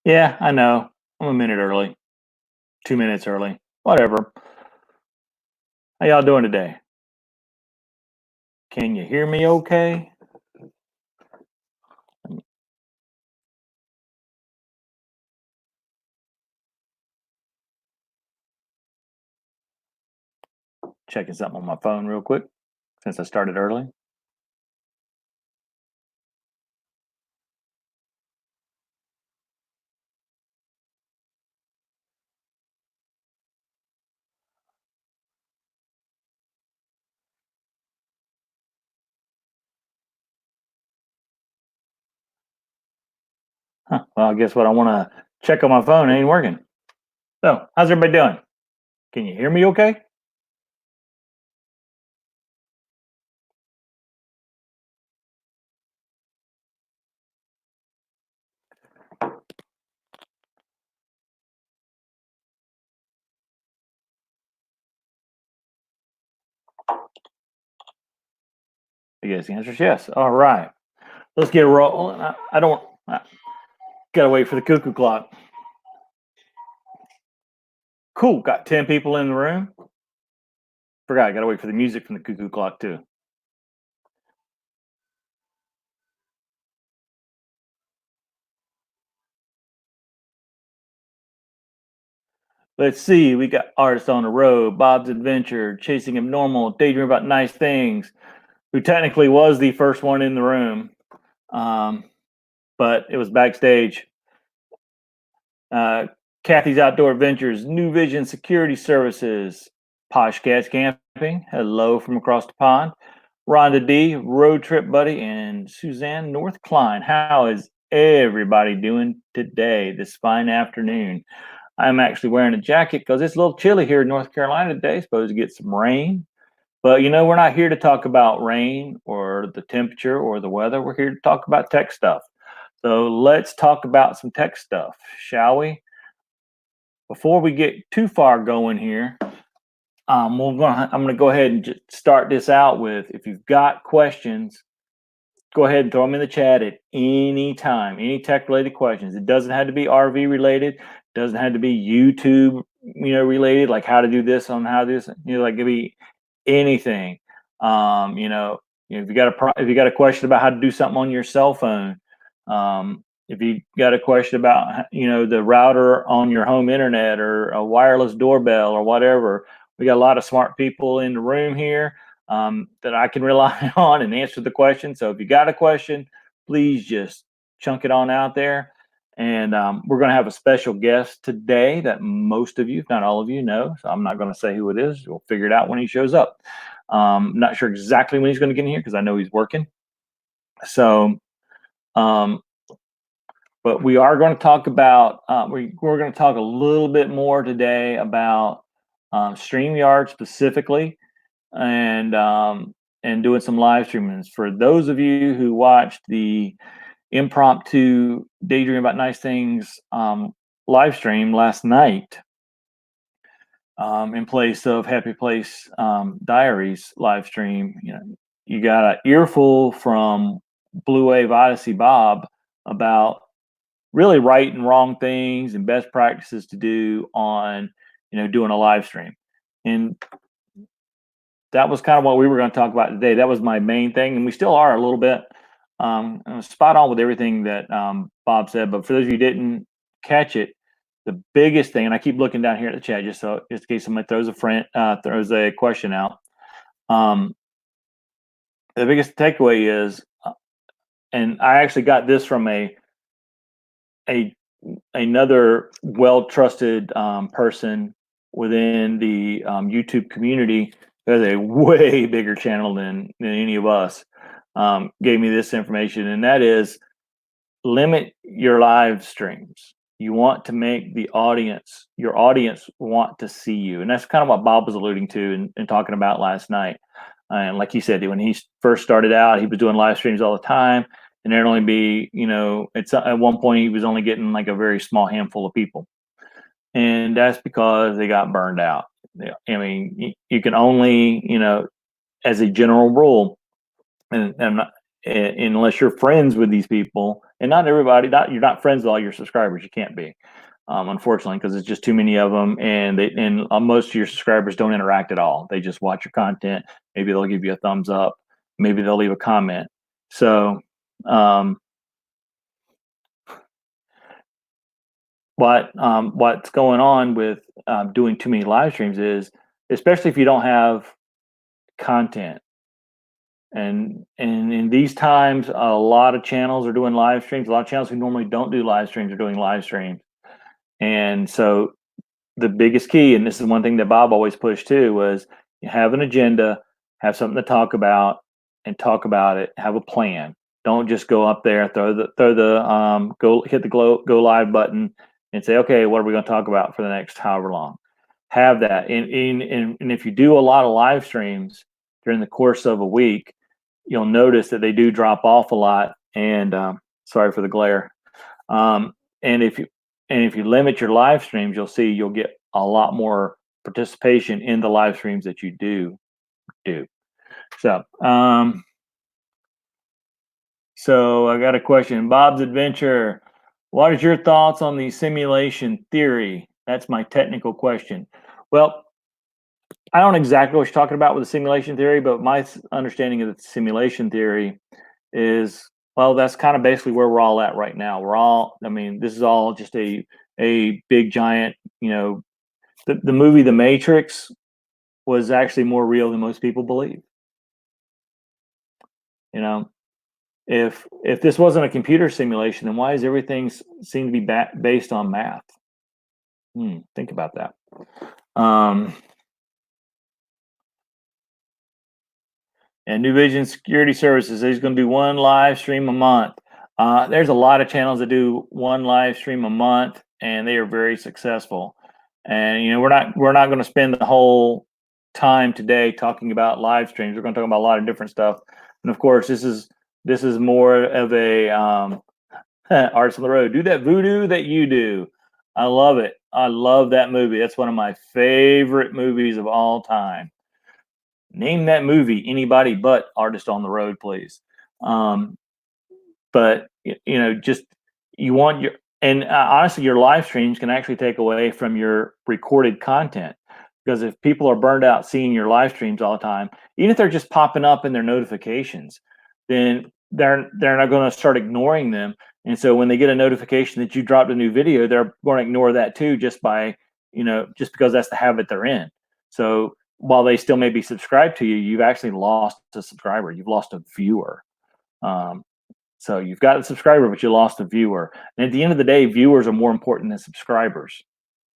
Yeah, I know. I'm a minute early, 2 minutes early, whatever. How y'all doing today? Can you hear me okay? Checking something on my phone real quick since I started early. Huh. Well, I guess what I want to check on my phone ain't working. So, how's everybody doing? Can you hear me okay? I guess the answer is yes. All right. Let's get rolling. I don't, I gotta wait for the cuckoo clock. Cool. Got 10 people in the room. Forgot, I gotta wait for the music from the cuckoo clock too. Let's see. We got Artists on the Road, Bob's Adventure, Chasing Abnormal, Daydream About Nice Things, who technically was the first one in the room, um, but it was backstage. Uh, Kathy's Outdoor Adventures, New Vision Security Services, Posh Cats Camping, hello from across the pond. Rhonda D, Road Trip Buddy, and Suzanne North Klein. How is everybody doing today, this fine afternoon? I'm actually wearing a jacket because it's a little chilly here in North Carolina today. Supposed to get some rain. But we're not here to talk about rain or the temperature or the weather. We're here to talk about tech stuff. So let's talk about some tech stuff, shall we? Before we get too far going here, I'm going to go ahead and just start this out with, if you've got questions, go ahead and throw them in the chat at any time, any tech related questions. It doesn't have to be RV related, doesn't have to be YouTube, related, like how to do this on how this, like it could be anything. If you got a question about how to do something on your cell phone, if you got a question about the router on your home internet or a wireless doorbell or whatever, we got a lot of smart people in the room here that I can rely on and answer the question. So if you got a question, please just chunk it on out there. And we're going to have a special guest today that most of you, if not all of you, know. So I'm not going to say who it is. We'll figure it out when he shows up. Not sure exactly when he's going to get in here because I know he's working. So, um, but we are going to talk about, we're going to talk a little bit more today about StreamYard specifically and doing some live streamings. For those of you who watched the impromptu Daydream About Nice Things live stream last night, in place of Happy Place Diaries live stream, you got an earful from Blue Wave Odyssey Bob about really right and wrong things and best practices to do on doing a live stream. And that was kind of what we were going to talk about today. That was my main thing, and we still are a little bit spot on with everything that Bob said. But for those of you who didn't catch it, the biggest thing, and I keep looking down here at the chat just in case somebody throws a question out. The biggest takeaway is, and I actually got this from another well trusted person within the YouTube community who has a way bigger channel than any of us. Gave me this information, and that is limit your live streams. You want to make your audience want to see you. And that's kind of what Bob was alluding to and talking about last night. And like he said, when he first started out, he was doing live streams all the time. And there'd only be, at one point he was only getting like a very small handful of people. And that's because they got burned out. I mean, you can only, as a general rule, and unless you're friends with these people, and not everybody, you're not friends with all your subscribers. You can't be, unfortunately, because it's just too many of them, and most of your subscribers don't interact at all. They just watch your content. Maybe they'll give you a thumbs up. Maybe they'll leave a comment. So, what's going on with doing too many live streams is, especially if you don't have content, and in these times, a lot of channels are doing live streams. A lot of channels who normally don't do live streams are doing live streams, and so the biggest key, and this is one thing that Bob always pushed too, was you have an agenda, have something to talk about, and talk about it. Have a plan. Don't just go up there, go hit the go live button, and say, okay, what are we going to talk about for the next however long? Have that, and if you do a lot of live streams during the course of a week, you'll notice that they do drop off a lot. And sorry for the glare. Um, and if you limit your live streams, you'll see you'll get a lot more participation in the live streams that you do. So, so I got a question. Bob's Adventure. What is your thoughts on the simulation theory? That's my technical question. Well, I don't know exactly what you're talking about with the simulation theory, but my understanding of the simulation theory is, well, that's kind of basically where we're all at right now. I mean, this is all just a big giant, the movie The Matrix was actually more real than most people believe. If this wasn't a computer simulation, then why is everything seem to be based on math? Think about that. And New Vision Security Services, he's going to do one live stream a month. There's a lot of channels that do one live stream a month, and they are very successful. And we're not going to spend the whole time today talking about live streams. We're going to talk about a lot of different stuff. And of course, this is more of a Arts on the Road. Do that voodoo that you do. I love it. I love that movie. That's one of my favorite movies of all time. Name that movie anybody but Artist on the Road, please. But just you want your, and honestly, your live streams can actually take away from your recorded content, because if people are burned out seeing your live streams all the time, even if they're just popping up in their notifications, then they're not going to start ignoring them. And so when they get a notification that you dropped a new video, they're going to ignore that too, just because that's the habit they're in. So while they still may be subscribed to you, you've actually lost a subscriber. You've lost a viewer. So you've got a subscriber, but you lost a viewer. And at the end of the day, viewers are more important than subscribers,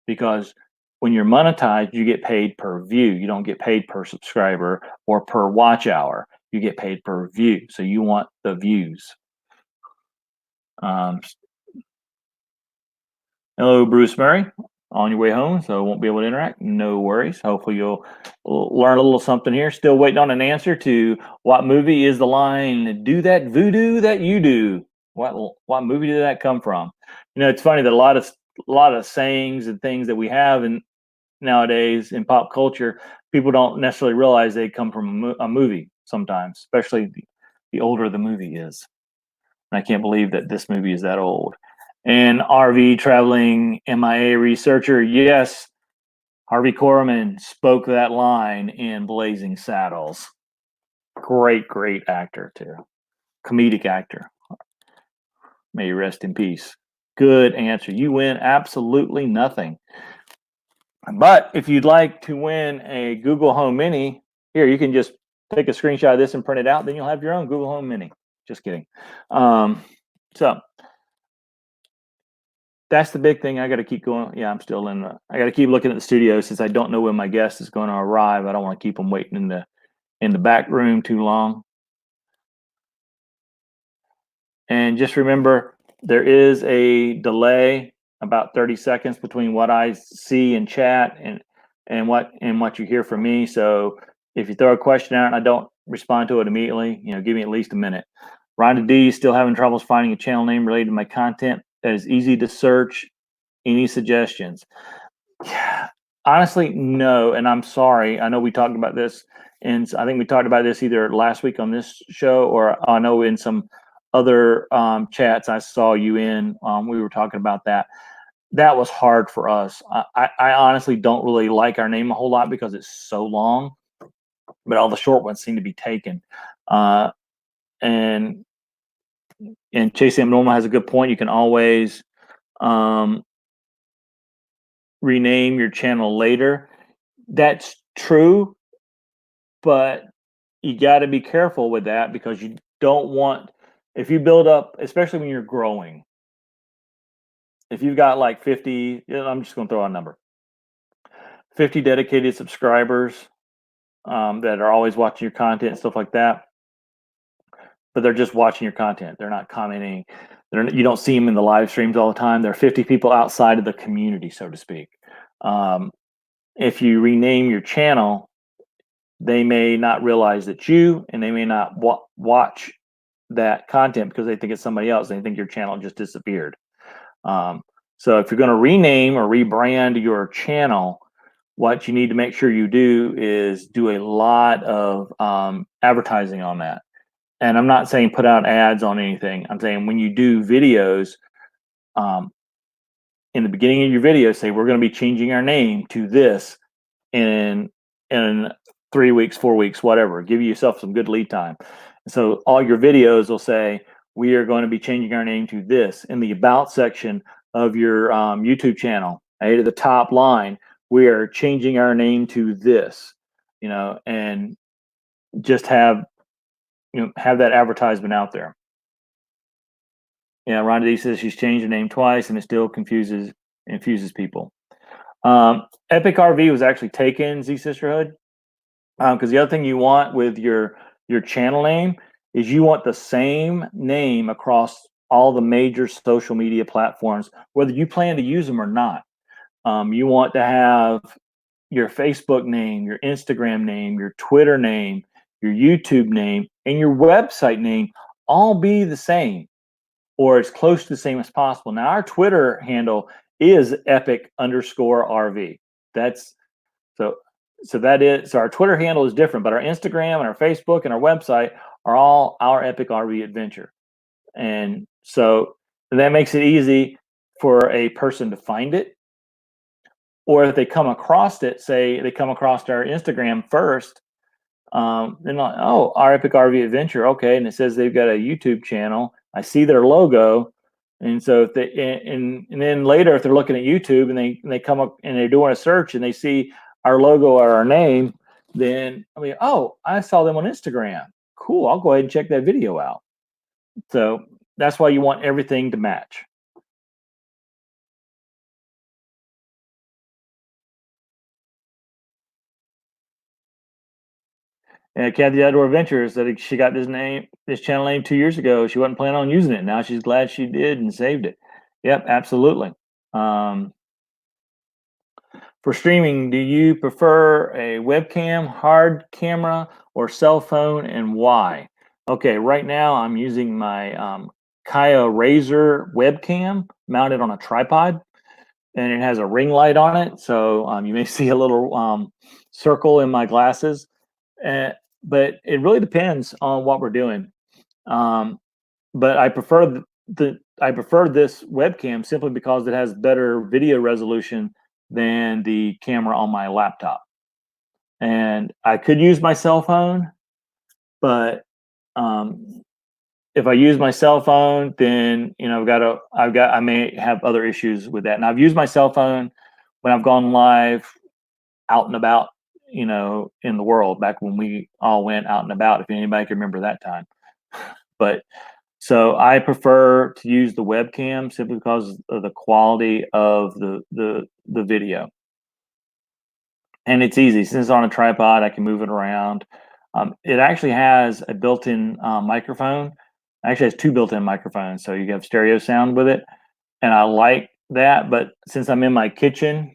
because when you're monetized, you get paid per view. You don't get paid per subscriber or per watch hour. You get paid per view. So you want the views. Hello, Bruce Murray. On your way home, so won't be able to interact. No worries. Hopefully you'll learn a little something here. Still waiting on an answer to what movie is the line "Do that voodoo that you do." What movie did that come from? It's funny that a lot of sayings and things that we have nowadays in pop culture, people don't necessarily realize they come from a movie sometimes, especially the older the movie is. And I can't believe that this movie is that old. And RV traveling MIA researcher, yes, Harvey Korman spoke that line in Blazing Saddles. Great actor too. Comedic actor. May you rest in peace. Good answer. You win absolutely nothing. But if you'd like to win a Google Home Mini, here, you can just take a screenshot of this and print it out. Then you'll have your own Google Home Mini. Just kidding. So that's the big thing. I got to keep going. Yeah, I'm still I got to keep looking at the studio, since I don't know when my guest is going to arrive. I don't want to keep them waiting in the back room too long. And just remember, there is a delay, about 30 seconds, between what I see in chat and what you hear from me. So if you throw a question out and I don't respond to it immediately, give me at least a minute. Rhonda D is still having troubles finding a channel name related to my content that is easy to search. Any suggestions? Yeah, honestly, no. And I'm sorry. I know we talked about this, and I think we talked about this either last week on this show, or I know in some other chats I saw you in, we were talking about that. That was hard for us. I honestly don't really like our name a whole lot because it's so long, but all the short ones seem to be taken. Uh, and Chasing Abnormal has a good point. You can always um, rename your channel later. That's true, but you got to be careful with that because you don't want, if you build up, especially when you're growing, if you've got like 50, I'm just going to throw out a number, 50 dedicated subscribers that are always watching your content and stuff like that, but they're just watching your content. They're not commenting. You don't see them in the live streams all the time. There are 50 people outside of the community, so to speak. If you rename your channel, they may not realize that and they may not watch that content because they think it's somebody else. They think your channel just disappeared. So if you're going to rename or rebrand your channel, what you need to make sure you do is do a lot of advertising on that. And I'm not saying put out ads on anything. I'm saying when you do videos, in the beginning of your video, say we're going to be changing our name to this in 3 weeks, 4 weeks, whatever. Give yourself some good lead time. So all your videos will say we are going to be changing our name to this. In the about section of your YouTube channel, at the top line, we are changing our name to this. And just have that advertisement out there. Yeah, Rhonda D says she's changed her name twice and it still confuses people. Epic RV was actually taken, Z Sisterhood, because the other thing you want with your channel name is you want the same name across all the major social media platforms, whether you plan to use them or not. You want to have your Facebook name, your Instagram name, your Twitter name, your YouTube name, and your website name all be the same or as close to the same as possible. Now, our Twitter handle is epic_RV. That's so our Twitter handle is different, but our Instagram and our Facebook and our website are all Our Epic RV Adventure. And so that makes it easy for a person to find it. Or if they come across it, say they come across our Instagram first, they're like, oh, Our Epic RV Adventure, okay, and it says they've got a YouTube channel. I see their logo, and so if they and then later if they're looking at YouTube and they come up and they're doing a search and they see our logo or our name, then oh, I saw them on Instagram. Cool, I'll go ahead and check that video out. So that's why you want everything to match. And Kathy Outdoor Adventures said she got this channel name 2 years ago. She wasn't planning on using it. Now she's glad she did and saved it. Yep, absolutely. For streaming, do you prefer a webcam, hard camera, or cell phone, and why? Okay, right now I'm using my Kaya Razor webcam mounted on a tripod, and it has a ring light on it. So you may see a little circle in my glasses. But it really depends on what we're doing. But I prefer I prefer this webcam simply because it has better video resolution than the camera on my laptop. And I could use my cell phone, but if I use my cell phone, then I may have other issues with that. And I've used my cell phone when I've gone live out and about, in the world back when we all went out and about, if anybody can remember that time. But so I prefer to use the webcam simply because of the quality of the video. And it's easy. Since it's on a tripod, I can move it around. It actually has a built-in microphone. Actually, has two built-in microphones, so you have stereo sound with it. And I like that, but since I'm in my kitchen,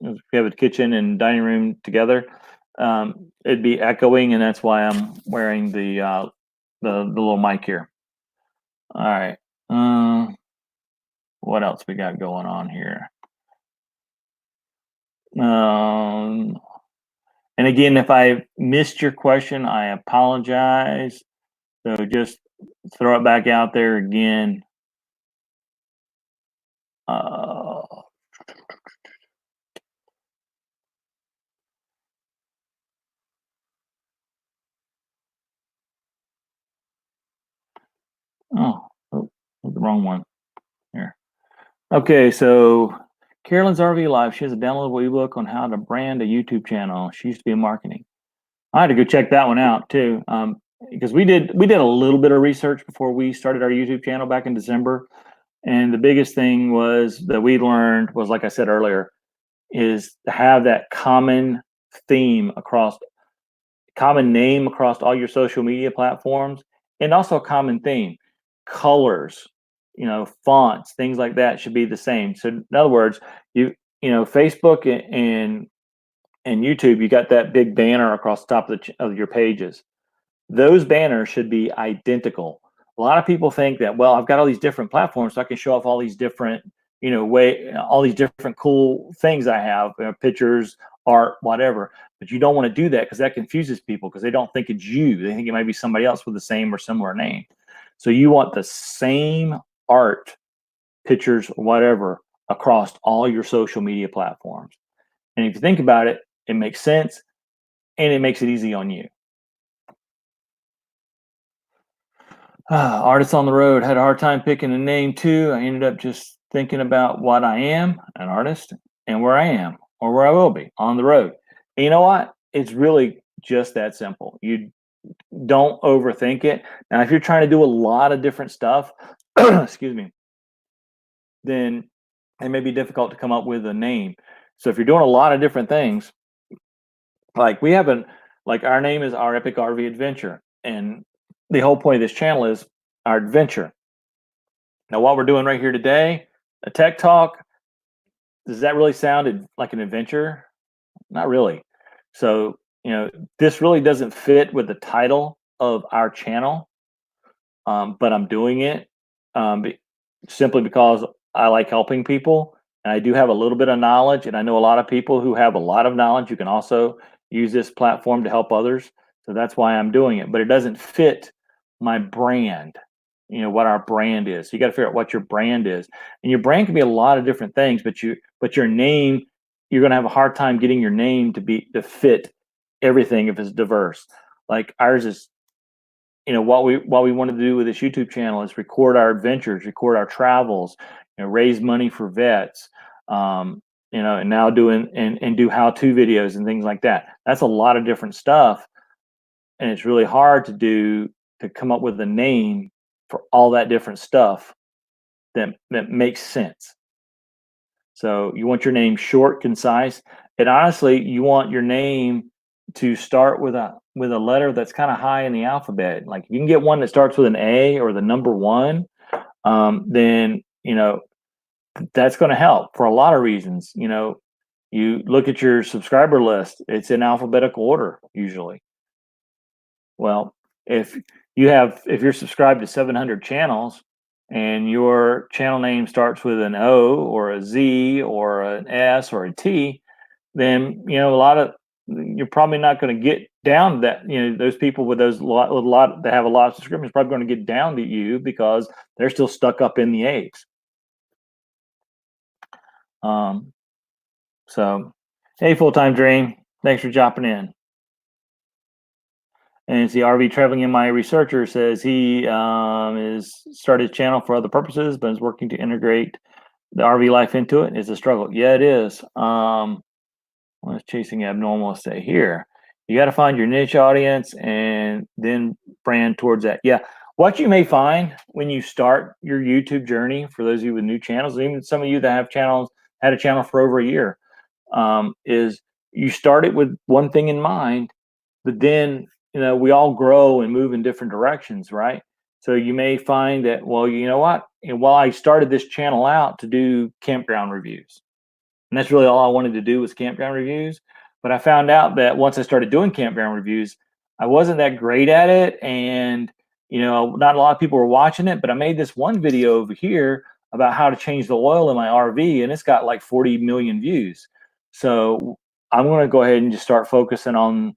we have a kitchen and dining room together, it'd be echoing, and that's why I'm wearing the little mic here. All right. What else we got going on here? And again, if I missed your question, I apologize. So just throw it back out there again. Uh, oh, oh, the wrong one. Here. Okay, so Carolyn's RV Life. She has a downloadable ebook on how to brand a YouTube channel. She used to be in marketing. I had to go check that one out too, because we did a little bit of research before we started our YouTube channel back in December, and the biggest thing was that we learned was, like I said earlier, is to have that common name across all your social media platforms, and also a common theme, colors, fonts, things like that should be the same. So in other words, Facebook and YouTube, you got that big banner across the top of your pages. Those banners should be identical. A lot of people think that, well, I've got all these different platforms, so I can show off all these different, all these different cool things I have, pictures, art, whatever. But you don't want to do that because that confuses people because they don't think it's you. They think it might be somebody else with the same or similar name. So you want the same art, pictures, whatever, across all your social media platforms. And if you think about it, it makes sense and it makes it easy on you. Artists on the road. Had a hard time picking a name too. I ended up just thinking about what I am, an artist, and where I am or where I will be on the road. And you know what? It's really just that simple. You don't overthink it. Now, if you're trying to do a lot of different stuff, excuse me, then it may be difficult to come up with a name. So if you're doing a lot of different things, like our name is Our Epic RV Adventure, and the whole point of this channel is our adventure. Now, what we're doing right here today, a tech talk, does that really sound like an adventure? Not really. So, this really doesn't fit with the title of our channel, but I'm doing it simply because I like helping people. And I do have a little bit of knowledge, and I know a lot of people who have a lot of knowledge. You can also use this platform to help others. So that's why I'm doing it. But it doesn't fit my brand, what our brand is. So you got to figure out what your brand is. And your brand can be a lot of different things, but your name, you're going to have a hard time getting your name to fit everything if it's diverse. Like ours is, what we wanted to do with this YouTube channel is record our adventures, record our travels, raise money for vets, and now do how-to videos and things like that. That's a lot of different stuff, and it's really hard to come up with a name for all that different stuff that makes sense. So you want your name short, concise, and honestly, you want your name to start with a letter that's kind of high in the alphabet. Like if you can get one that starts with an A or the number one, then that's going to help for a lot of reasons. You look at your subscriber list; it's in alphabetical order usually. Well, if you're subscribed to 700 channels and your channel name starts with an O or a Z or an S or a T, then you're probably not going to get down to that. Those people with those lot that have a lot of subscriptions probably going to get down to you because they're still stuck up in the A's. So, hey, full time dream, thanks for dropping in. And it's the RV Traveling in My Researcher says he is started his channel for other purposes, but is working to integrate the RV life into it. It's a struggle. Yeah, it is. What does chasing abnormal say here? You got to find your niche audience and then brand towards that. Yeah. What you may find when you start your YouTube journey, for those of you with new channels, even some of you that had a channel for over a year, is you start it with one thing in mind, but then we all grow and move in different directions, right? So you may find that, well, you know what? While I started this channel out to do campground reviews, and that's really all I wanted to do was campground reviews. But I found out that once I started doing campground reviews, I wasn't that great at it, and not a lot of people were watching it. But I made this one video over here about how to change the oil in my RV, and it's got like 40 million views. So I'm going to go ahead and just start focusing on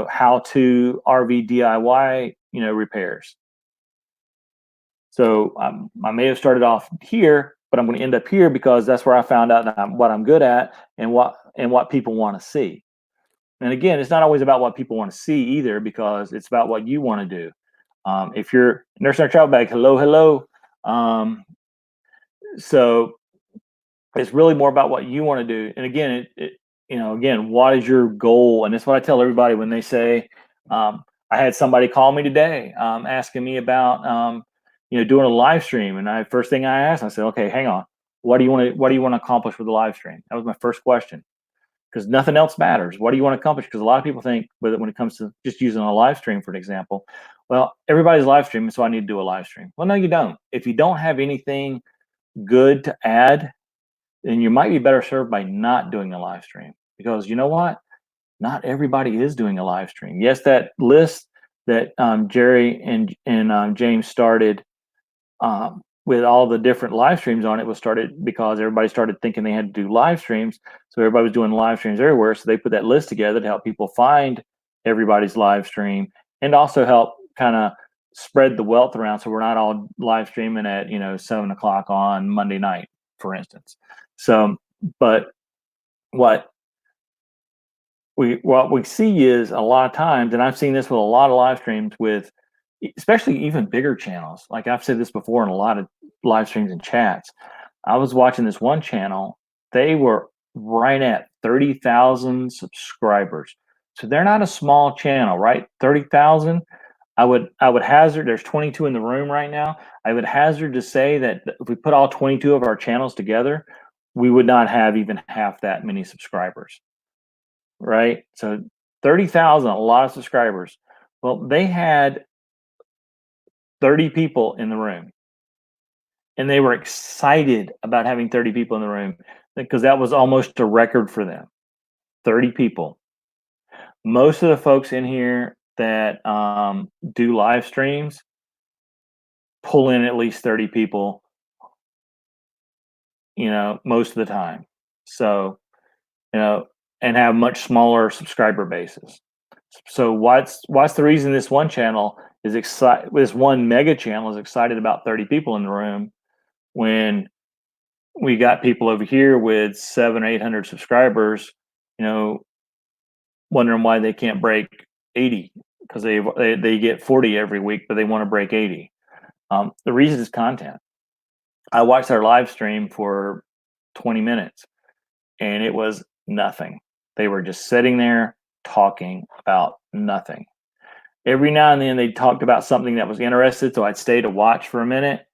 how to RV DIY repairs. So I may have started off here, but I'm going to end up here because that's where I found out that what I'm good at and what people want to see. And again, it's not always about what people want to see either, because it's about what you want to do. If you're nurse in a travel bag, hello, hello. So it's really more about what you want to do. And again, again, what is your goal? And that's what I tell everybody when they say, I had somebody call me today, asking me about, doing a live stream. And first thing I asked, I said, okay, hang on. What do you want to accomplish with the live stream? That was my first question, because nothing else matters. What do you want to accomplish? Because a lot of people think, when it comes to just using a live stream, for an example, well, everybody's live streaming, so I need to do a live stream. Well, no, you don't. If you don't have anything good to add, then you might be better served by not doing a live stream, because you know what? Not everybody is doing a live stream. Yes, that list that Jerry and James started, with all the different live streams on it, was started because everybody started thinking they had to do live streams. So everybody was doing live streams everywhere. So they put that list together to help people find everybody's live stream, and also help kind of spread the wealth around. So we're not all live streaming at 7 o'clock on Monday night, for instance. So, but what we see is, a lot of times, and I've seen this with a lot of live streams, with especially even bigger channels. Like I've said this before in a lot of live streams and chats. I was watching this one channel. They were right at 30,000 subscribers. So they're not a small channel, right? 30,000. I would hazard, there's 22 in the room right now. I would hazard to say that if we put all 22 of our channels together, we would not have even half that many subscribers, right? So 30,000, a lot of subscribers. Well, they had 30 people in the room, and they were excited about having 30 people in the room, because that was almost a record for them. 30 people. Most of the folks in here that do live streams pull in at least 30 people, most of the time. So, and have much smaller subscriber bases. So what's the reason this one channel is excited? This one mega channel is excited about 30 people in the room, when we got people over here with 700 or 800 subscribers, wondering why they can't break 80, because they get 40 every week, but they want to break 80. The reason is content. I watched our live stream for 20 minutes, and it was nothing. They were just sitting there talking about nothing. Every now and then they talked about something that was interesting, so I'd stay to watch for a minute,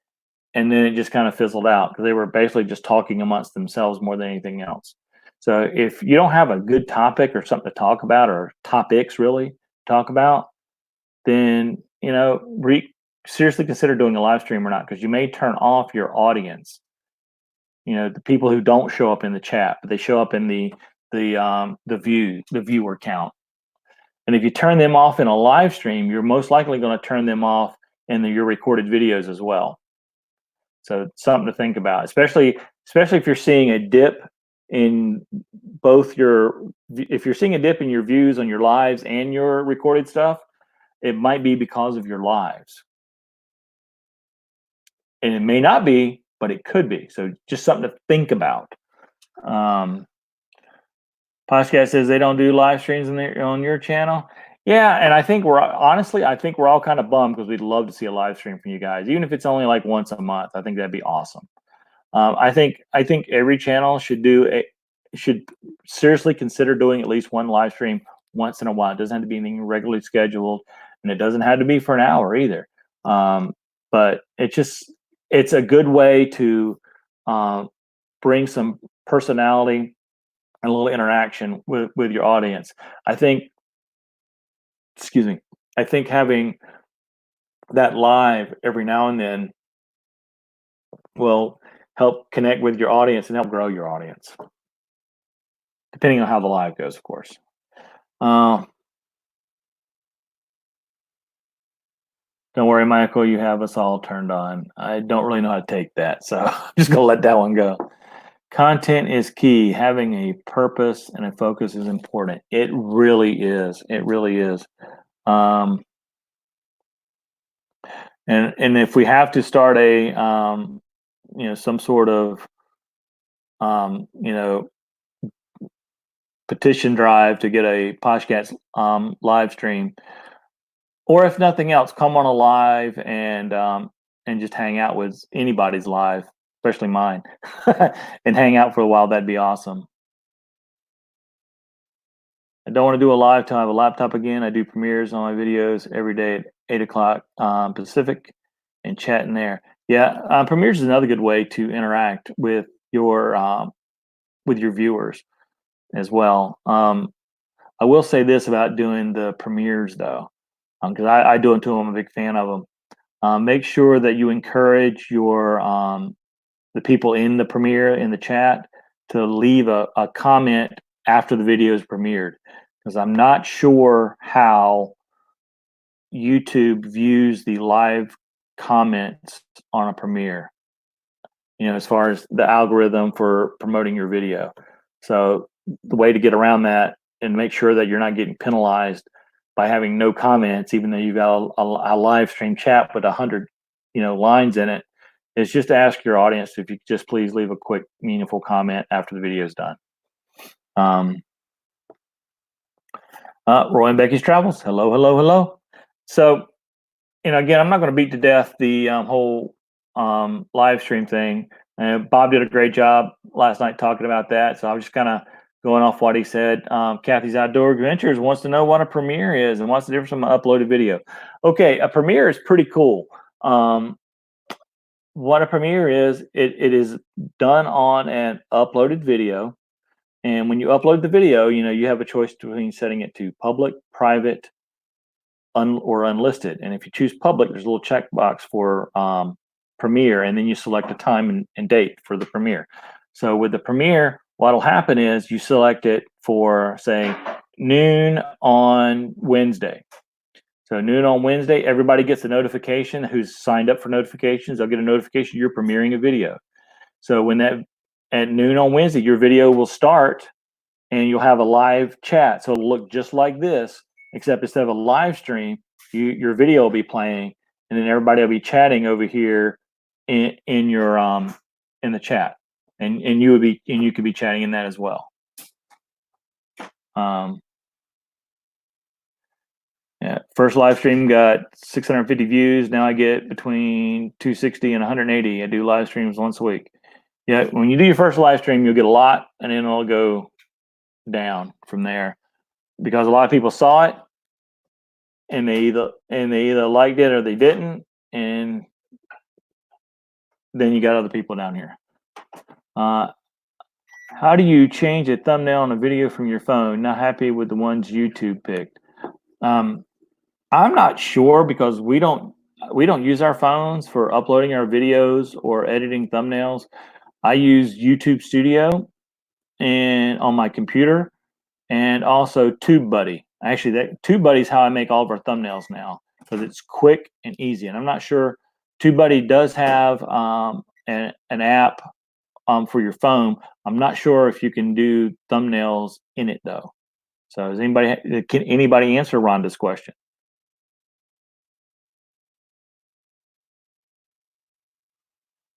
and then it just kind of fizzled out, because they were basically just talking amongst themselves more than anything else. So if you don't have a good topic or something to talk about, or topics really talk about, then seriously consider doing a live stream or not, because you may turn off your audience. The people who don't show up in the chat, but they show up in the viewer count. And if you turn them off in a live stream, you're most likely going to turn them off in your recorded videos as well. So something to think about, especially if you're seeing a dip in if you're seeing a dip in your views on your lives and your recorded stuff, it might be because of your lives. And it may not be, but it could be. So just something to think about. Podcast says they don't do live streams on your channel. Yeah, and I think we're all kind of bummed, because we'd love to see a live stream from you guys, even if it's only like once a month. I think that'd be awesome. I think every channel should seriously consider doing at least one live stream once in a while. It doesn't have to be anything regularly scheduled, and it doesn't have to be for an hour either. But it's a good way to bring some personality and a little interaction with your audience. I think having that live every now and then will help connect with your audience and help grow your audience, depending on how the live goes, of course. Don't worry, Michael, you have us all turned on. I don't really know how to take that, so I'm just going to let that one go. Content is key. Having a purpose and a focus is important. It really is. It really is. And if we have to start a some sort of petition drive to get a podcast live stream, or if nothing else, come on a live and just hang out with anybody's live, especially mine, and hang out for a while. That'd be awesome. I don't want to do a live till I have a laptop again. I do premieres on my videos every day at 8 o'clock Pacific and chat in there. Yeah, premieres is another good way to interact with your viewers as well. I will say this about doing the premieres though, because I do them too. I'm a big fan of them. Make sure that you encourage your the people in the premiere in the chat to leave a comment after the video is premiered, because I'm not sure how YouTube views the live comments on a premiere, as far as the algorithm for promoting your video. So the way to get around that and make sure that you're not getting penalized by having no comments, even though you've got a live stream chat with 100 lines in it, is just ask your audience if you could just please leave a quick meaningful comment after the video is done. Roy and Becky's Travels. Hello, hello, hello. So, again, I'm not going to beat to death the whole live stream thing. Bob did a great job last night talking about that. So I was just kind of going off what he said. Kathy's Outdoor Adventures wants to know what a premiere is and what's the difference from an uploaded video. Okay, a premiere is pretty cool. What a premiere is, it is done on an uploaded video. And when you upload the video, you have a choice between setting it to public, private, or unlisted. And if you choose public, there's a little checkbox for premiere, and then you select a time and date for the premiere. So with the premiere, what'll happen is you select it for, say, noon on Wednesday. So noon on Wednesday, everybody gets a notification who's signed up for notifications. They'll get a notification you're premiering a video. So when at noon on Wednesday, your video will start and you'll have a live chat. So it'll look just like this, except instead of a live stream, your video will be playing, and then everybody will be chatting over here in your in the chat, and you could be chatting in that as well. Yeah, first live stream got 650 views. Now I get between 260 and 180. I do live streams once a week. Yeah, when you do your first live stream, you'll get a lot, and then it'll go down from there, because a lot of people saw it and they either liked it or they didn't, and then you got other people down here. How do you change a thumbnail on a video from your phone? Not happy with the ones YouTube picked. I'm not sure, because we don't use our phones for uploading our videos or editing thumbnails. I use YouTube Studio and on my computer, and also TubeBuddy. Actually, that TubeBuddy is how I make all of our thumbnails now, because it's quick and easy. And I'm not sure, TubeBuddy does have an app for your phone. I'm not sure if you can do thumbnails in it though. So can anybody answer Rhonda's question?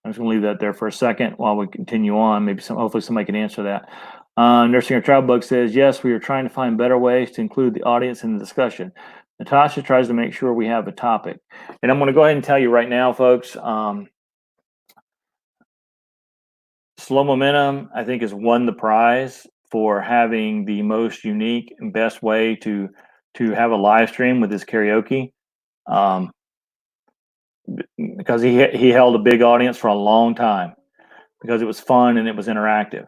I'm just going to leave that there for a second while we continue on. Hopefully somebody can answer that. Nursing Our Travel Bug says, yes, we are trying to find better ways to include the audience in the discussion. Natasha tries to make sure we have a topic. And I'm going to go ahead and tell you right now, folks, Slow Momentum, I think, has won the prize for having the most unique and best way to have a live stream with his karaoke. Because he held a big audience for a long time, because it was fun and it was interactive.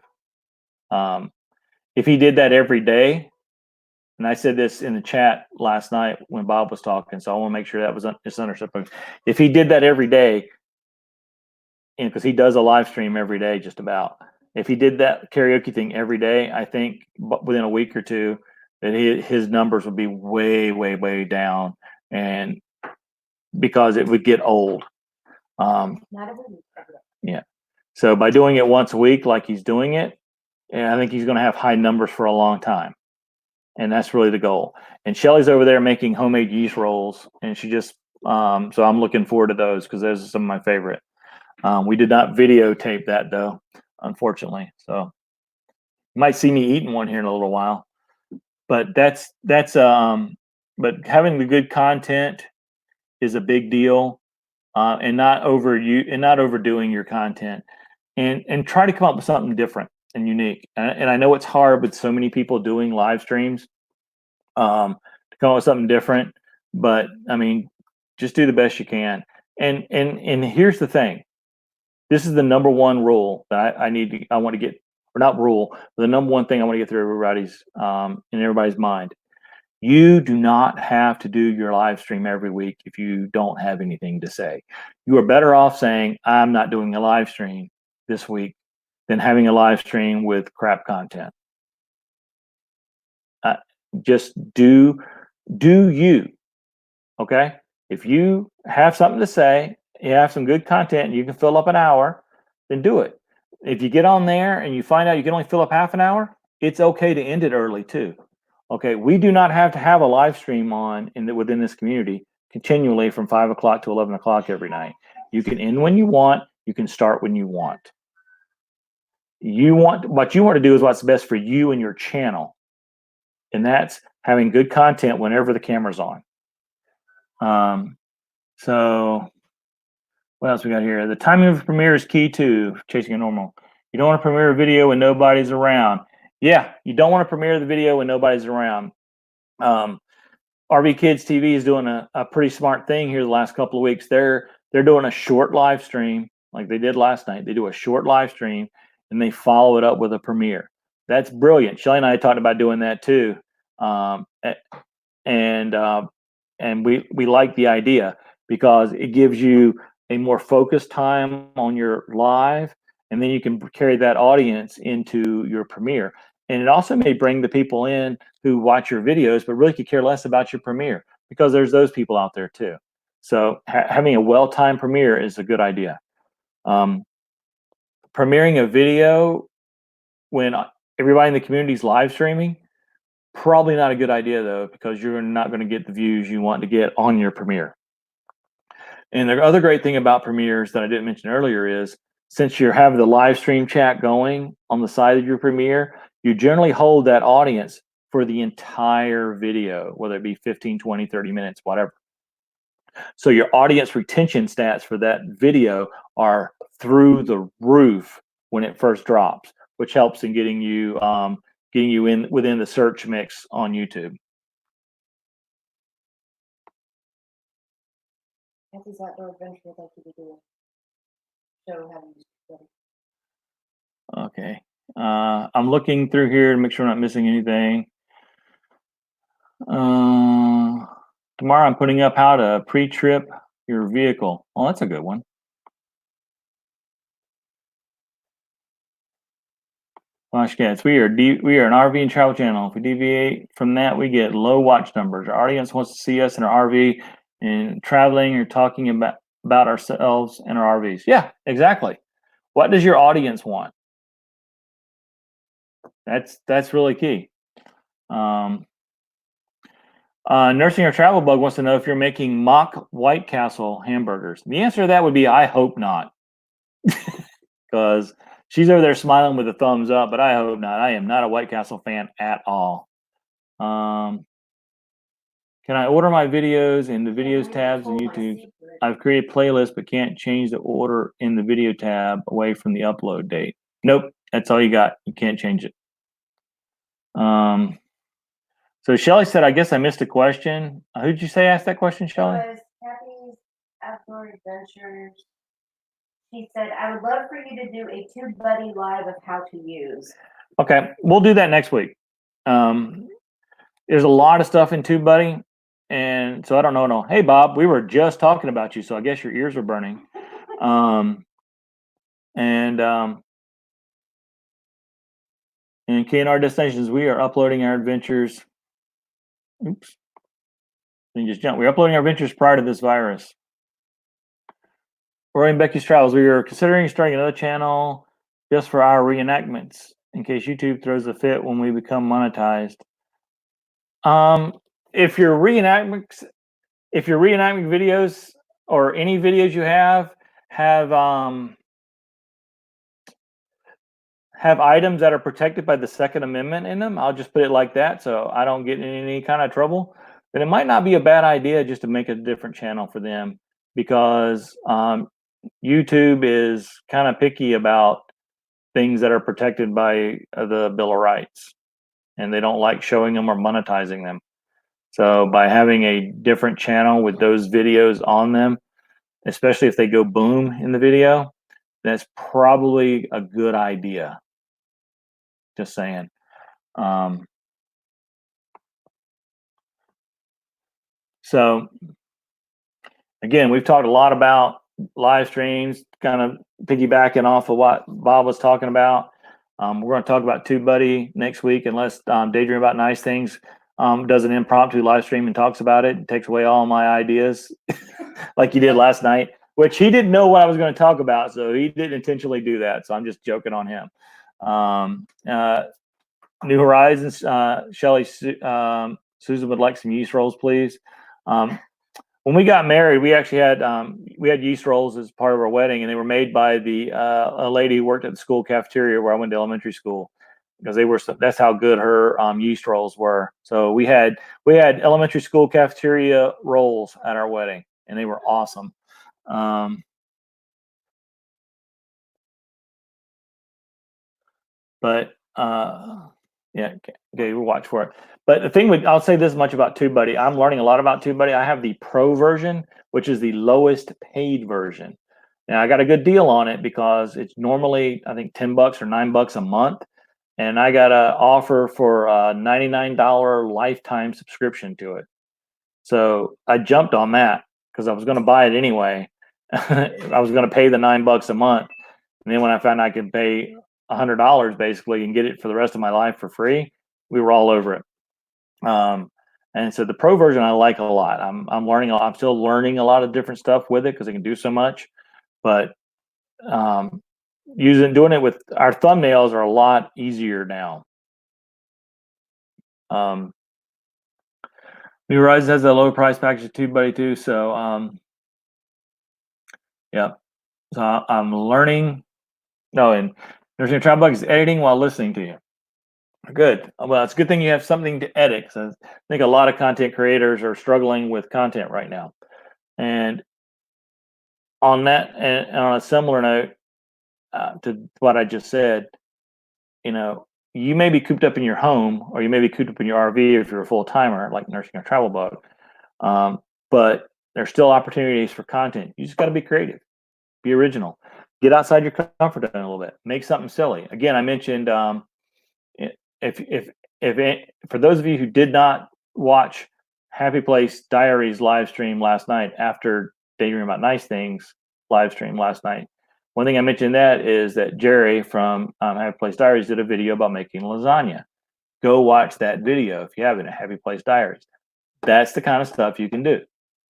If he did that every day, and I said this in the chat last night when Bob was talking, so I want to make sure that was misunderstood. If he did that every day, and because he does a live stream every day, just about, if he did that karaoke thing every day, I think within a week or two that his numbers would be way, way, way down, and because it would get old. Yeah. So by doing it once a week, like he's doing it, and I think he's going to have high numbers for a long time. And that's really the goal. And Shelly's over there making homemade yeast rolls, and she just So I'm looking forward to those because those are some of my favorite. We did not videotape that though, unfortunately. So you might see me eating one here in a little while. But but having the good content is a big deal, and not overdoing your content, and try to come up with something different and unique. And I know it's hard with so many people doing live streams, to come up with something different. But I mean, just do the best you can. And here's the thing: this is the number one rule that I want to get, or not rule, but the number one thing I want to get through everybody's in everybody's mind. You do not have to do your live stream every week if you don't have anything to say. You are better off saying, I'm not doing a live stream this week than having a live stream with crap content. Uh, just do you, okay? If you have something to say, you have some good content, and you can fill up an hour, then do it. If you get on there and you find out you can only fill up half an hour, it's okay to end it early too. Okay, we do not have to have a live stream on within this community continually from 5 o'clock to 11 o'clock every night. You can end when you want. You can start when you want. What you want to do is what's best for you and your channel, and that's having good content whenever the camera's on. So what else we got here? The timing of the premiere is key too, chasing a normal. You don't want to premiere a video when nobody's around. Yeah, you don't want to premiere the video when nobody's around. RV Kids TV is doing a pretty smart thing here the last couple of weeks. They're doing a short live stream like they did last night. They do a short live stream and they follow it up with a premiere. That's brilliant. Shelly and I talked about doing that too, and we like the idea because it gives you a more focused time on your live, and then you can carry that audience into your premiere. And it also may bring the people in who watch your videos, but really could care less about your premiere, because there's those people out there too. So having a well-timed premiere is a good idea. Premiering a video when everybody in the community is live streaming, probably not a good idea though, because you're not going to get the views you want to get on your premiere. And the other great thing about premieres that I didn't mention earlier is, since you're having the live stream chat going on the side of your premiere, you generally hold that audience for the entire video, whether it be 15, 20, 30 minutes, whatever. So your audience retention stats for that video are through the roof when it first drops, which helps in getting you in within the search mix on YouTube. Kathy's Outdoor Adventure would like you to do a show how to use it. Okay. I'm looking through here to make sure I'm not missing anything. Tomorrow I'm putting up how to pre-trip your vehicle. Oh, that's a good one. Watch Cats, we are an RV and travel channel. If we deviate from that, we get low watch numbers. Our audience wants to see us in our RV and traveling or talking about ourselves and our RVs. Yeah, exactly. What does your audience want? That's really key. Nursing or Travel Bug wants to know if you're making mock White Castle hamburgers. The answer to that would be, I hope not. Because she's over there smiling with a thumbs up, but I hope not. I am not a White Castle fan at all. Can I order my videos in the videos tabs in YouTube? I've created playlists, but can't change the order in the video tab away from the upload date. Nope, that's all you got. You can't change it. So Shelly said, I guess I missed a question. Who did you say asked that question, Shelly? It was Kathy's Outdoor Adventures. She said, I would love for you to do a TubeBuddy live of how to use. Okay, we'll do that next week. There's a lot of stuff in TubeBuddy, and so I don't know. No, hey Bob, we were just talking about you, so I guess your ears are burning. And K&R Destinations, we are uploading our adventures. Oops. Then just jump. We're uploading our adventures prior to this virus. Roy and Becky's Travels. We are considering starting another channel just for our reenactments in case YouTube throws a fit when we become monetized. If your reenactments, if you're reenacting videos or any videos you have items that are protected by the Second Amendment in them, I'll just put it like that so I don't get in any kind of trouble, then it might not be a bad idea just to make a different channel for them, because YouTube is kind of picky about things that are protected by the Bill of Rights, and they don't like showing them or monetizing them. So by having a different channel with those videos on them, especially if they go boom in the video, that's probably a good idea. Just saying. So again, we've talked a lot about live streams, kind of piggybacking off of what Bob was talking about. We're going to talk about TubeBuddy next week, unless Daydream About Nice Things does an impromptu live stream and talks about it and takes away all my ideas like he did last night, which he didn't know what I was going to talk about, so he didn't intentionally do that. So I'm just joking on him. New Horizons, Shelly, Susan would like some yeast rolls, please. When we got married, we actually had yeast rolls as part of our wedding, and they were made by a lady who worked at the school cafeteria where I went to elementary school, because that's how good her yeast rolls were. So we had elementary school cafeteria rolls at our wedding, and they were awesome. Yeah, okay, we'll watch for it. But the thing I'll say this much about TubeBuddy. I'm learning a lot about TubeBuddy. I have the Pro version, which is the lowest paid version. Now I got a good deal on it because it's normally, I think, $10 or $9 a month, and I got an offer for a $99 lifetime subscription to it. So I jumped on that because I was going to buy it anyway. I was going to pay the $9 a month, and then when I found I could pay $100 basically and get it for the rest of my life for free, we were all over it. And so the Pro version I like a lot. I'm learning. I'm still learning a lot of different stuff with it because it can do so much. But doing it with our thumbnails are a lot easier now. New Horizons has a lower price package of TubeBuddy too. So yeah. So I'm learning. No, and Nursing a Travel Bug is editing while listening to you. Good. Well, it's a good thing you have something to edit. So I think a lot of content creators are struggling with content right now. And on that, and on a similar note to what I just said, you may be cooped up in your home, or you may be cooped up in your RV if you're a full timer like Nursing a Travel Bug. But there's still opportunities for content. You just got to be creative, be original, get outside your comfort zone a little bit, make something silly. Again, I mentioned if for those of you who did not watch Happy Place Diaries live stream last night after Daydream About Nice Things live stream last night, one thing I mentioned is that Jerry from Happy Place Diaries did a video about making lasagna. Go watch that video if you haven't, at Happy Place Diaries. That's the kind of stuff you can do.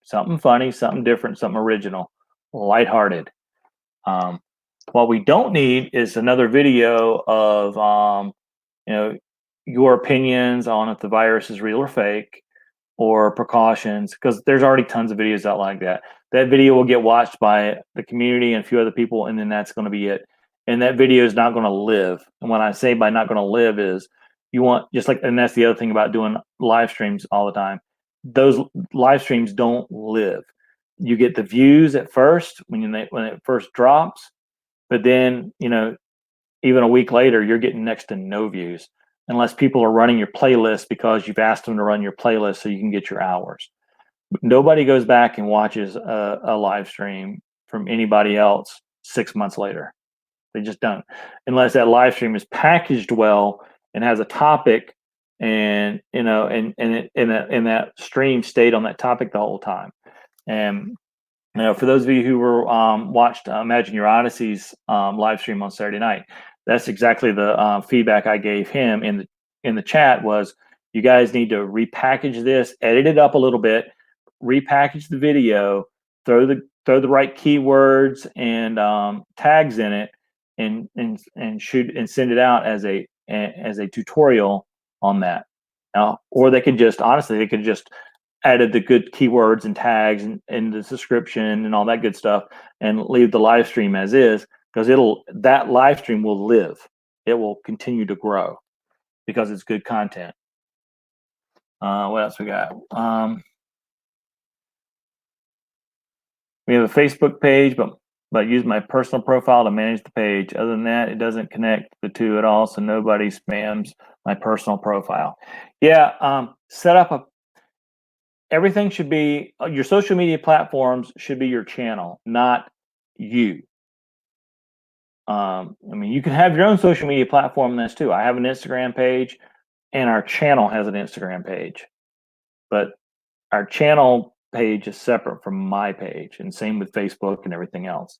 Something funny, something different, something original, lighthearted. What we don't need is another video of your opinions on if the virus is real or fake, or precautions, because there's already tons of videos out like that. That video will get watched by the community and a few other people, and then that's going to be it. And that video is not going to live. And when I say by not going to live is and that's the other thing about doing live streams all the time. Those live streams don't live. You get the views at first when it first drops, but then even a week later you're getting next to no views, unless people are running your playlist because you've asked them to run your playlist so you can get your hours. Nobody goes back and watches a live stream from anybody else 6 months later. They just don't, unless that live stream is packaged well and has a topic, and and that stream stayed on that topic the whole time. And for those of you who were watched Imagine Your Odyssey's live stream on Saturday night, that's exactly the feedback I gave him in the chat. Was you guys need to repackage this, edit it up a little bit, repackage the video, throw the right keywords and tags in it, and shoot and send it out as a tutorial on that. Now, or they could just added the good keywords and tags and the description and all that good stuff, and leave the live stream as is, because that live stream will live. It will continue to grow because it's good content. What else we got? We have a Facebook page, but use my personal profile to manage the page. Other than that, it doesn't connect the two at all, so nobody spams my personal profile. Yeah, set up everything should be, your social media platforms should be your channel, not you. I mean, you can have your own social media platform in this too. I have an Instagram page, and our channel has an Instagram page, but our channel page is separate from my page, and same with Facebook and everything else.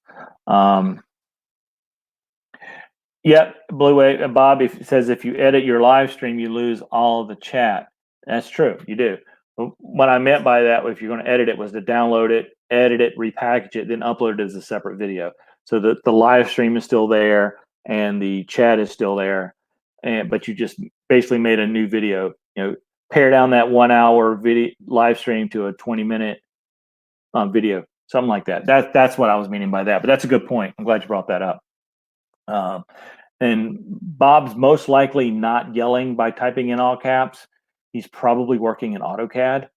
Yep, Blue Wave. Bob says if you edit your live stream, you lose all of the chat. That's true, you do. What I meant by that, if you're going to edit it, was to download it, edit it, repackage it, then upload it as a separate video. So the live stream is still there and the chat is still there, but you just basically made a new video. Pare down that 1 hour video live stream to a 20-minute video, something like that. That's what I was meaning by that. But that's a good point. I'm glad you brought that up. And Bob's most likely not yelling by typing in all caps. He's probably working in AutoCAD,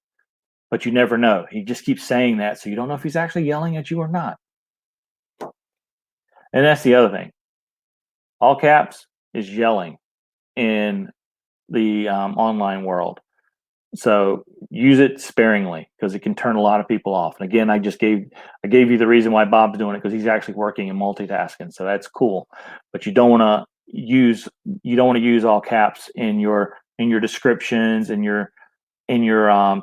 but you never know. He just keeps saying that, so you don't know if he's actually yelling at you or not. And that's the other thing. All caps is yelling in the online world. So use it sparingly, because it can turn a lot of people off. And again, I gave you the reason why Bob's doing it, because he's actually working and multitasking. So that's cool. But you don't want to use all caps in your descriptions and your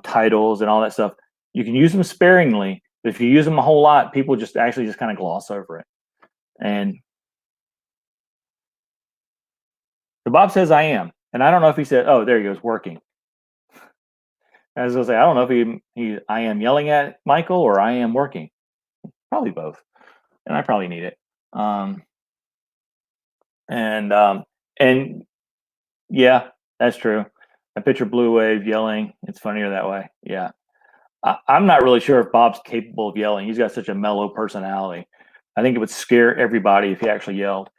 titles and all that stuff. You can use them sparingly, but if you use them a whole lot, people just kind of gloss over it. And so Bob says I am, and I don't know if he said, oh, there he goes, working. I was gonna say, I don't know if I am yelling at Michael or I am working. Probably both, and I probably need it. And yeah, that's true. I picture Blue Wave yelling. It's funnier that way. Yeah, I'm not really sure if Bob's capable of yelling. He's got such a mellow personality. I think it would scare everybody if he actually yelled.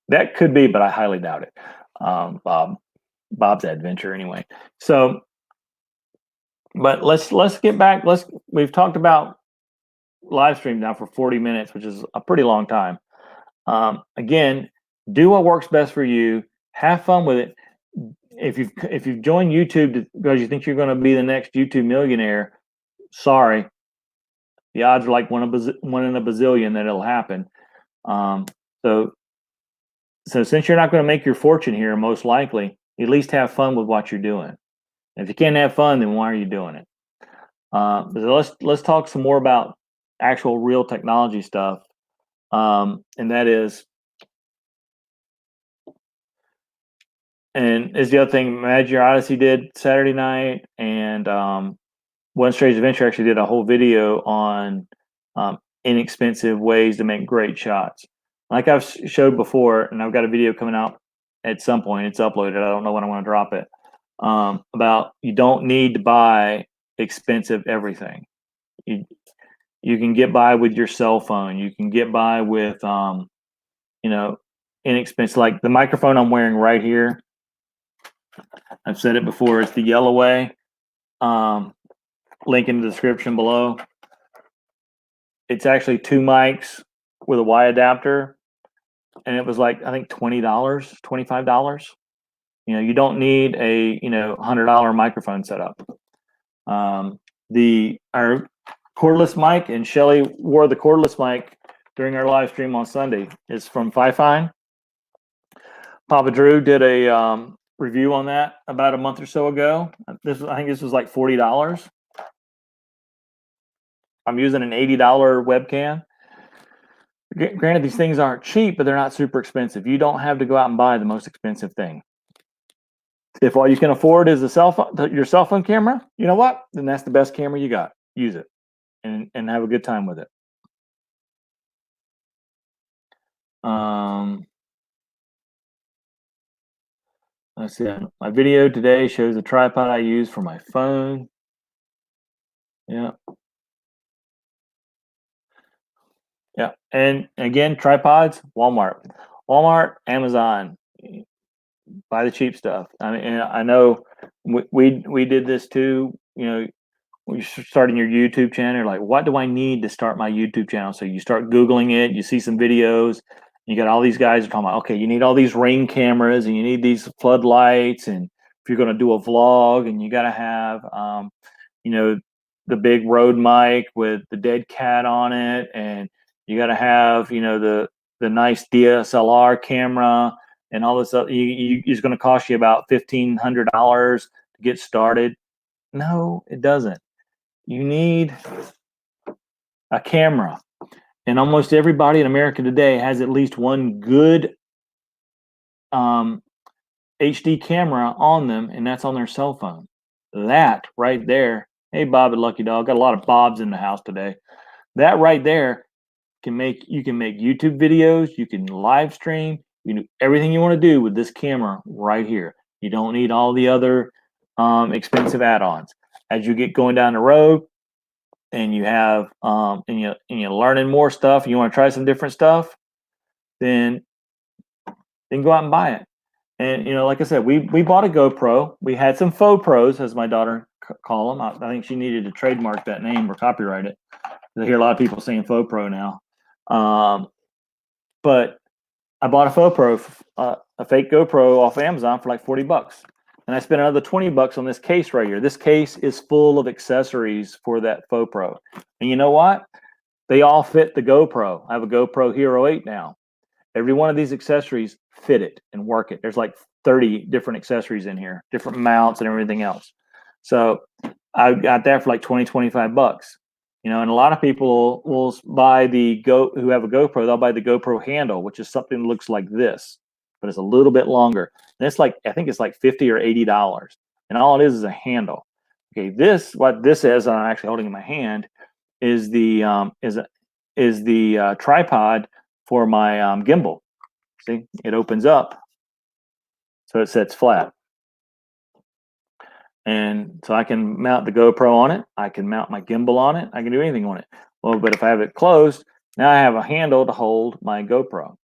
That could be, but I highly doubt it. Bob's adventure anyway. So, but let's get back. We've talked about live stream now for 40 minutes, which is a pretty long time. Again, do what works best for you. Have fun with it. If you've joined YouTube because you think you're going to be the next YouTube millionaire, sorry, the odds are like one in a bazillion that it'll happen. So since you're not going to make your fortune here, most likely, at least have fun with what you're doing. If you can't have fun, then why are you doing it? Let's talk some more about actual real technology stuff, and that is, and is the other thing. Imagine Your Odyssey did Saturday night, and One Strange Adventure actually did a whole video on inexpensive ways to make great shots. Like I've showed before, and I've got a video coming out at some point. It's uploaded. I don't know when I want to drop it. About you don't need to buy expensive everything. You can get by with your cell phone. You can get by with inexpensive, like the microphone I'm wearing right here. I've said it before. It's the Yellowway. Link in the description below. It's actually 2 mics with a Y adapter, and it was like, I think $20, $25. You don't need a $100 microphone setup. Our cordless mic, and Shelly wore the cordless mic during our live stream on Sunday, is from Fifine. Papa Drew did a review on that about a month or so ago. I think this was like $40. I'm using an $80 webcam. Granted, these things aren't cheap, but they're not super expensive. You don't have to go out and buy the most expensive thing. If all you can afford is your cell phone camera, you know what? Then that's the best camera you got. Use it and have a good time with it. Let's see. My video today shows the tripod I use for my phone. Yeah. Yeah. And again, tripods, Walmart, Amazon, buy the cheap stuff. I mean, and I know we did this too. You know, when you're starting your YouTube channel, you're like, what do I need to start my YouTube channel? So you start Googling it, you see some videos, you got all these guys are talking about, okay, you need all these Ring cameras and you need these floodlights. And if you're going to do a vlog, and you got to have, you know, the big Rode mic with the dead cat on it. And you got to have, the nice DSLR camera and all this stuff. It's going to cost you about $1,500 to get started. No, it doesn't. You need a camera. And almost everybody in America today has at least one good HD camera on them, and that's on their cell phone. That right there. Hey, Bob and Lucky Dog. Got a lot of Bobs in the house today. That right there you can make YouTube videos, you can live stream, you can do everything you want to do with this camera right here. You don't need all the other expensive add-ons. As you get going down the road, and you have and you're learning more stuff, you want to try some different stuff, then go out and buy it. And like I said, we bought a GoPro. We had some faux pros, as my daughter call them. I think she needed to trademark that name or copyright it. I hear a lot of people saying faux pro now. But I bought a faux pro, a fake GoPro off Amazon for like $40. And I spent another $20 on this case right here. This case is full of accessories for that faux pro. And you know what? They all fit the GoPro. I have a GoPro Hero 8 now. Every one of these accessories fit it and work it. There's like 30 different accessories in here, different mounts and everything else. So I got that for like 20, $25. And a lot of people will buy who have a GoPro, they'll buy the GoPro handle, which is something that looks like this, but it's a little bit longer. And it's like, I think it's like $50 or $80. And all it is a handle. Okay, what this is, I'm actually holding in my hand, is the tripod for my gimbal. See, it opens up so it sits flat. And so I can mount the GoPro on it. I can mount my gimbal on it. I can do anything on it. Well, but if I have it closed, now I have a handle to hold my GoPro.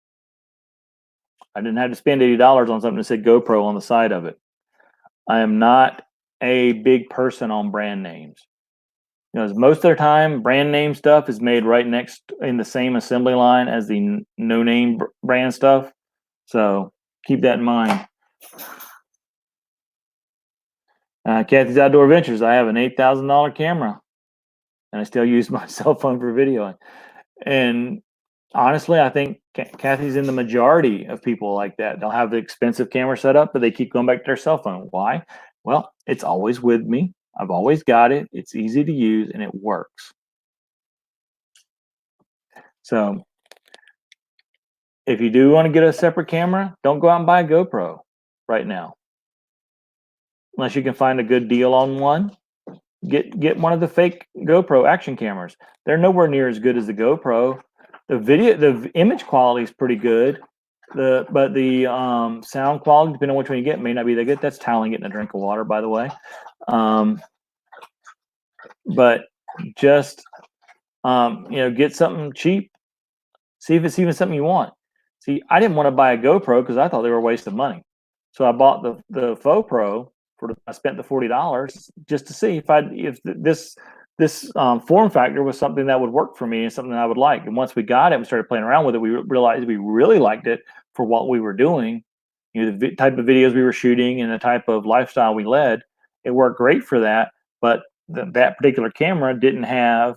I didn't have to spend $80 on something that said GoPro on the side of it. I am not a big person on brand names. Most of the time, brand name stuff is made right next in the same assembly line as the no name brand stuff. So keep that in mind. Kathy's Outdoor Adventures. I have an $8,000 camera, and I still use my cell phone for videoing. And honestly, I think Kathy's in the majority of people like that. They'll have the expensive camera set up, but they keep going back to their cell phone. Why? Well, it's always with me. I've always got it. It's easy to use, and it works. So if you do want to get a separate camera, don't go out and buy a GoPro right now. Unless you can find a good deal on one, get one of the fake GoPro action cameras. They're nowhere near as good as the GoPro. The image quality is pretty good. But the sound quality, depending on which one you get, may not be that good. That's Talon getting a drink of water, by the way. But just get something cheap. See if it's even something you want. See, I didn't want to buy a GoPro because I thought they were a waste of money. So I bought the Faux Pro I spent the $40 just to see if this form factor was something that would work for me and something that I would like. And once we got it, we started playing around with it. We realized we really liked it for what we were doing. The type of videos we were shooting and the type of lifestyle we led. It worked great for that, but that particular camera didn't have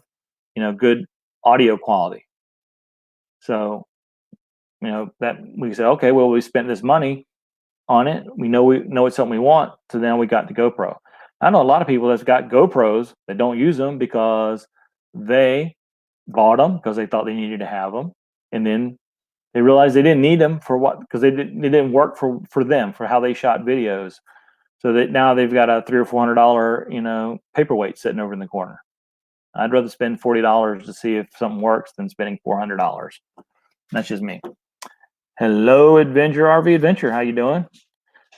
good audio quality. So that we said, okay, well, we spent this money on it. We know it's something we want. So then we got the GoPro. I know a lot of people that's got GoPros that don't use them because they bought them because they thought they needed to have them, and then they realized they didn't need them for what, because they didn't work for them, for how they shot videos. So that now they've got a $300 or $400 paperweight sitting over in the corner. I'd rather spend $40 to see if something works than spending $400. That's just me. Hello, RV Adventure. How you doing?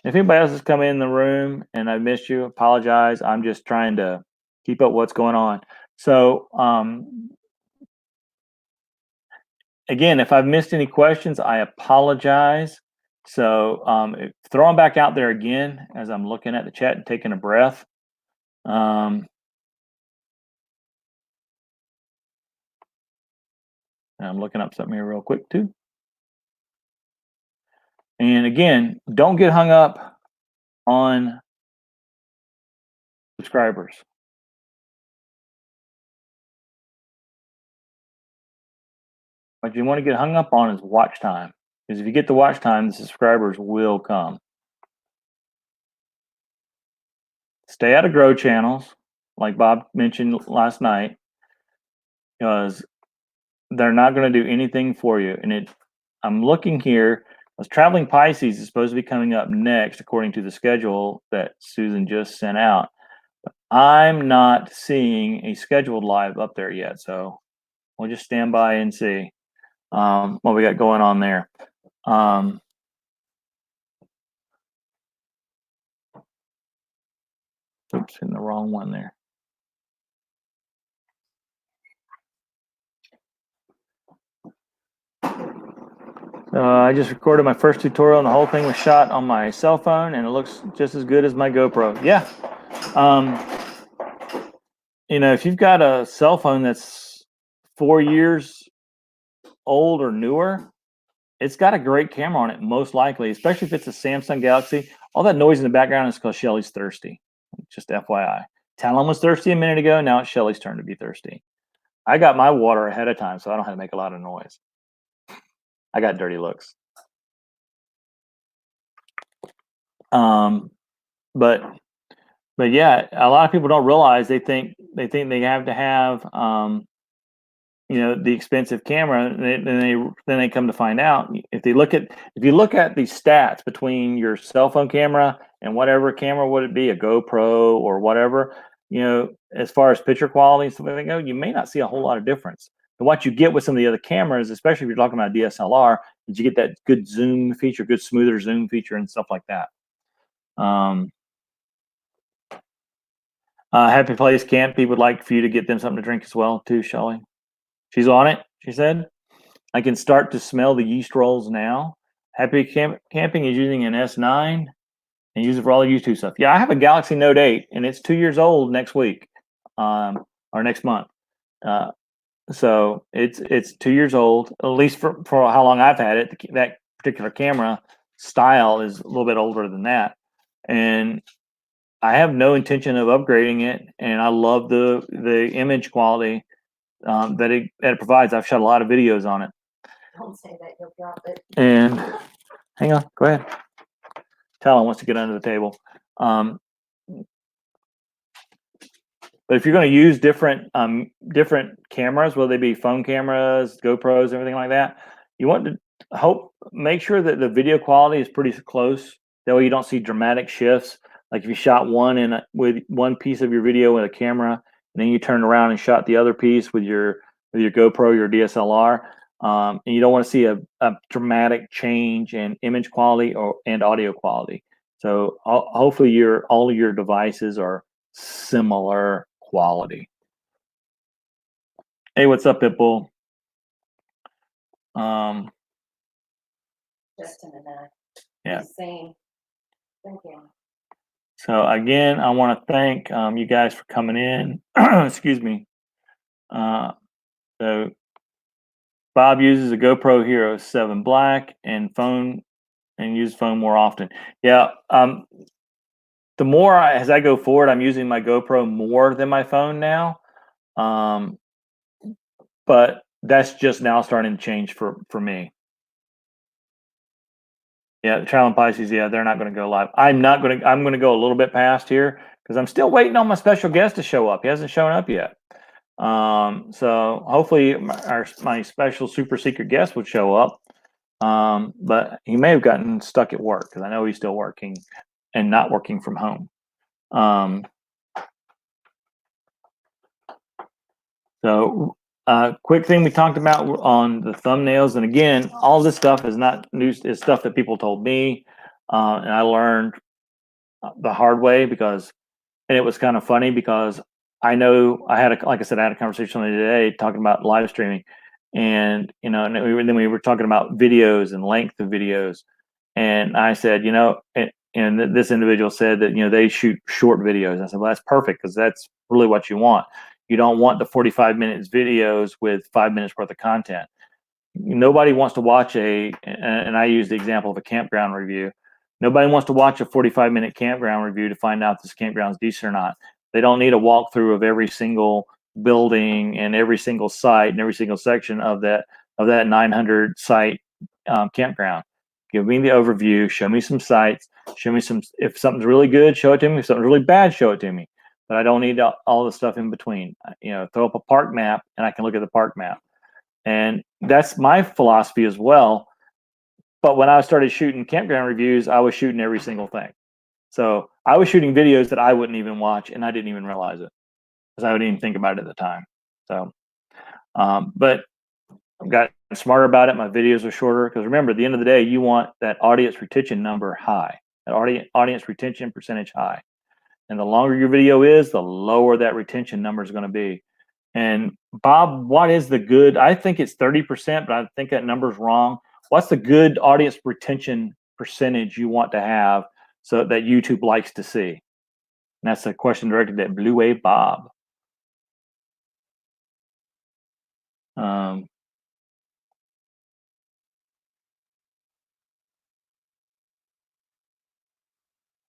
If anybody else has come in the room and I missed you, apologize. I'm just trying to keep up what's going on. So again, if I've missed any questions, I apologize. So throw them back out there again as I'm looking at the chat and taking a breath. And I'm looking up something here real quick too. And again, don't get hung up on subscribers. What you want to get hung up on is watch time. Because if you get the watch time, the subscribers will come. Stay out of grow channels, like Bob mentioned last night, because they're not going to do anything for you. And I'm looking here. Traveling Pisces is supposed to be coming up next, according to the schedule that Susan just sent out. I'm not seeing a scheduled live up there yet, so we'll just stand by and see what we got going on there. Oops, in the wrong one there. I just recorded my first tutorial, and the whole thing was shot on my cell phone, and it looks just as good as my GoPro. Yeah. If you've got a cell phone that's 4 years old or newer, it's got a great camera on it, most likely, especially if it's a Samsung Galaxy. All that noise in the background is because Shelly's thirsty. Just FYI. Talon was thirsty a minute ago. Now it's Shelly's turn to be thirsty. I got my water ahead of time, so I don't have to make a lot of noise. I got dirty looks. But yeah, a lot of people don't realize they think they have to have the expensive camera, and then they come to find out if you look at the stats between your cell phone camera and whatever camera would it be, a GoPro or whatever, as far as picture quality and stuff like that, you may not see a whole lot of difference. And what you get with some of the other cameras, especially if you're talking about DSLR, is you get that good zoom feature, good smoother zoom feature, and stuff like that. Happy Place Campy would like for you to get them something to drink as well, too, Shelly. She's on it, she said. I can start to smell the yeast rolls now. Happy Camping is using an S9 and use it for all the YouTube stuff. Yeah, I have a Galaxy Note 8, and it's 2 years old next week, or next month. So it's 2 years old, at least for how long I've had it. That particular camera style is a little bit older than that. And I have no intention of upgrading it, and I love the image quality that it provides. I've shot a lot of videos on it. Don't say that, you'll drop it. And hang on, go ahead. Talon wants to get under the table. But if you're going to use different cameras, whether they be phone cameras, GoPros, everything like that, you want to make sure that the video quality is pretty close. That way you don't see dramatic shifts. Like if you shot with one piece of your video with a camera, and then you turn around and shot the other piece with your GoPro, your DSLR, and you don't want to see a dramatic change in image quality and audio quality. So hopefully all of your devices are similar quality. Hey, what's up, Pitbull? Just in a minute. Yeah. Same. Thank you. So again, I want to thank you guys for coming in. Excuse me. So Bob uses a GoPro Hero 7 Black and uses phone more often. Yeah. The more as I go forward, I'm using my GoPro more than my phone now. But that's just now starting to change for me. Yeah, the Traveling Pisces, yeah, they're not going to go live. I'm going to go a little bit past here because I'm still waiting on my special guest to show up. He hasn't shown up yet. So hopefully my special super secret guest would show up. But he may have gotten stuck at work because I know he's still working and not working from home. So quick thing we talked about on the thumbnails, and again, all this stuff is not news. It's stuff that people told me. And I learned the hard way because, and it was kind of funny because I know I had like I said, I had a conversation today talking about live streaming, and then we were talking about videos and length of videos, and I said, and this individual said that they shoot short videos. I said, well, that's perfect because that's really what you want. You don't want the 45 minutes videos with 5 minutes worth of content. Nobody wants to watch and I use the example of a campground review. Nobody wants to watch a 45-minute campground review to find out if this campground's decent or not. They don't need a walkthrough of every single building and every single site and every single section of that 900 site campground. Give me the overview, show me some sites, show me if something's really good, show it to me. If something's really bad, show it to me. But I don't need all the stuff in between. Throw up a park map and I can look at the park map. And that's my philosophy as well. But when I started shooting campground reviews, I was shooting every single thing. So I was shooting videos that I wouldn't even watch, and I didn't even realize it because I wouldn't even think about it at the time. So, but I've gotten smarter about it. My videos are shorter because remember, at the end of the day, you want that audience retention number high, that audience retention percentage high. And the longer your video is, the lower that retention number is going to be. And Bob, what is the good? I think it's 30%, but I think that number's wrong. What's the good audience retention percentage you want to have so that YouTube likes to see? And that's a question directed at Blue Wave Bob.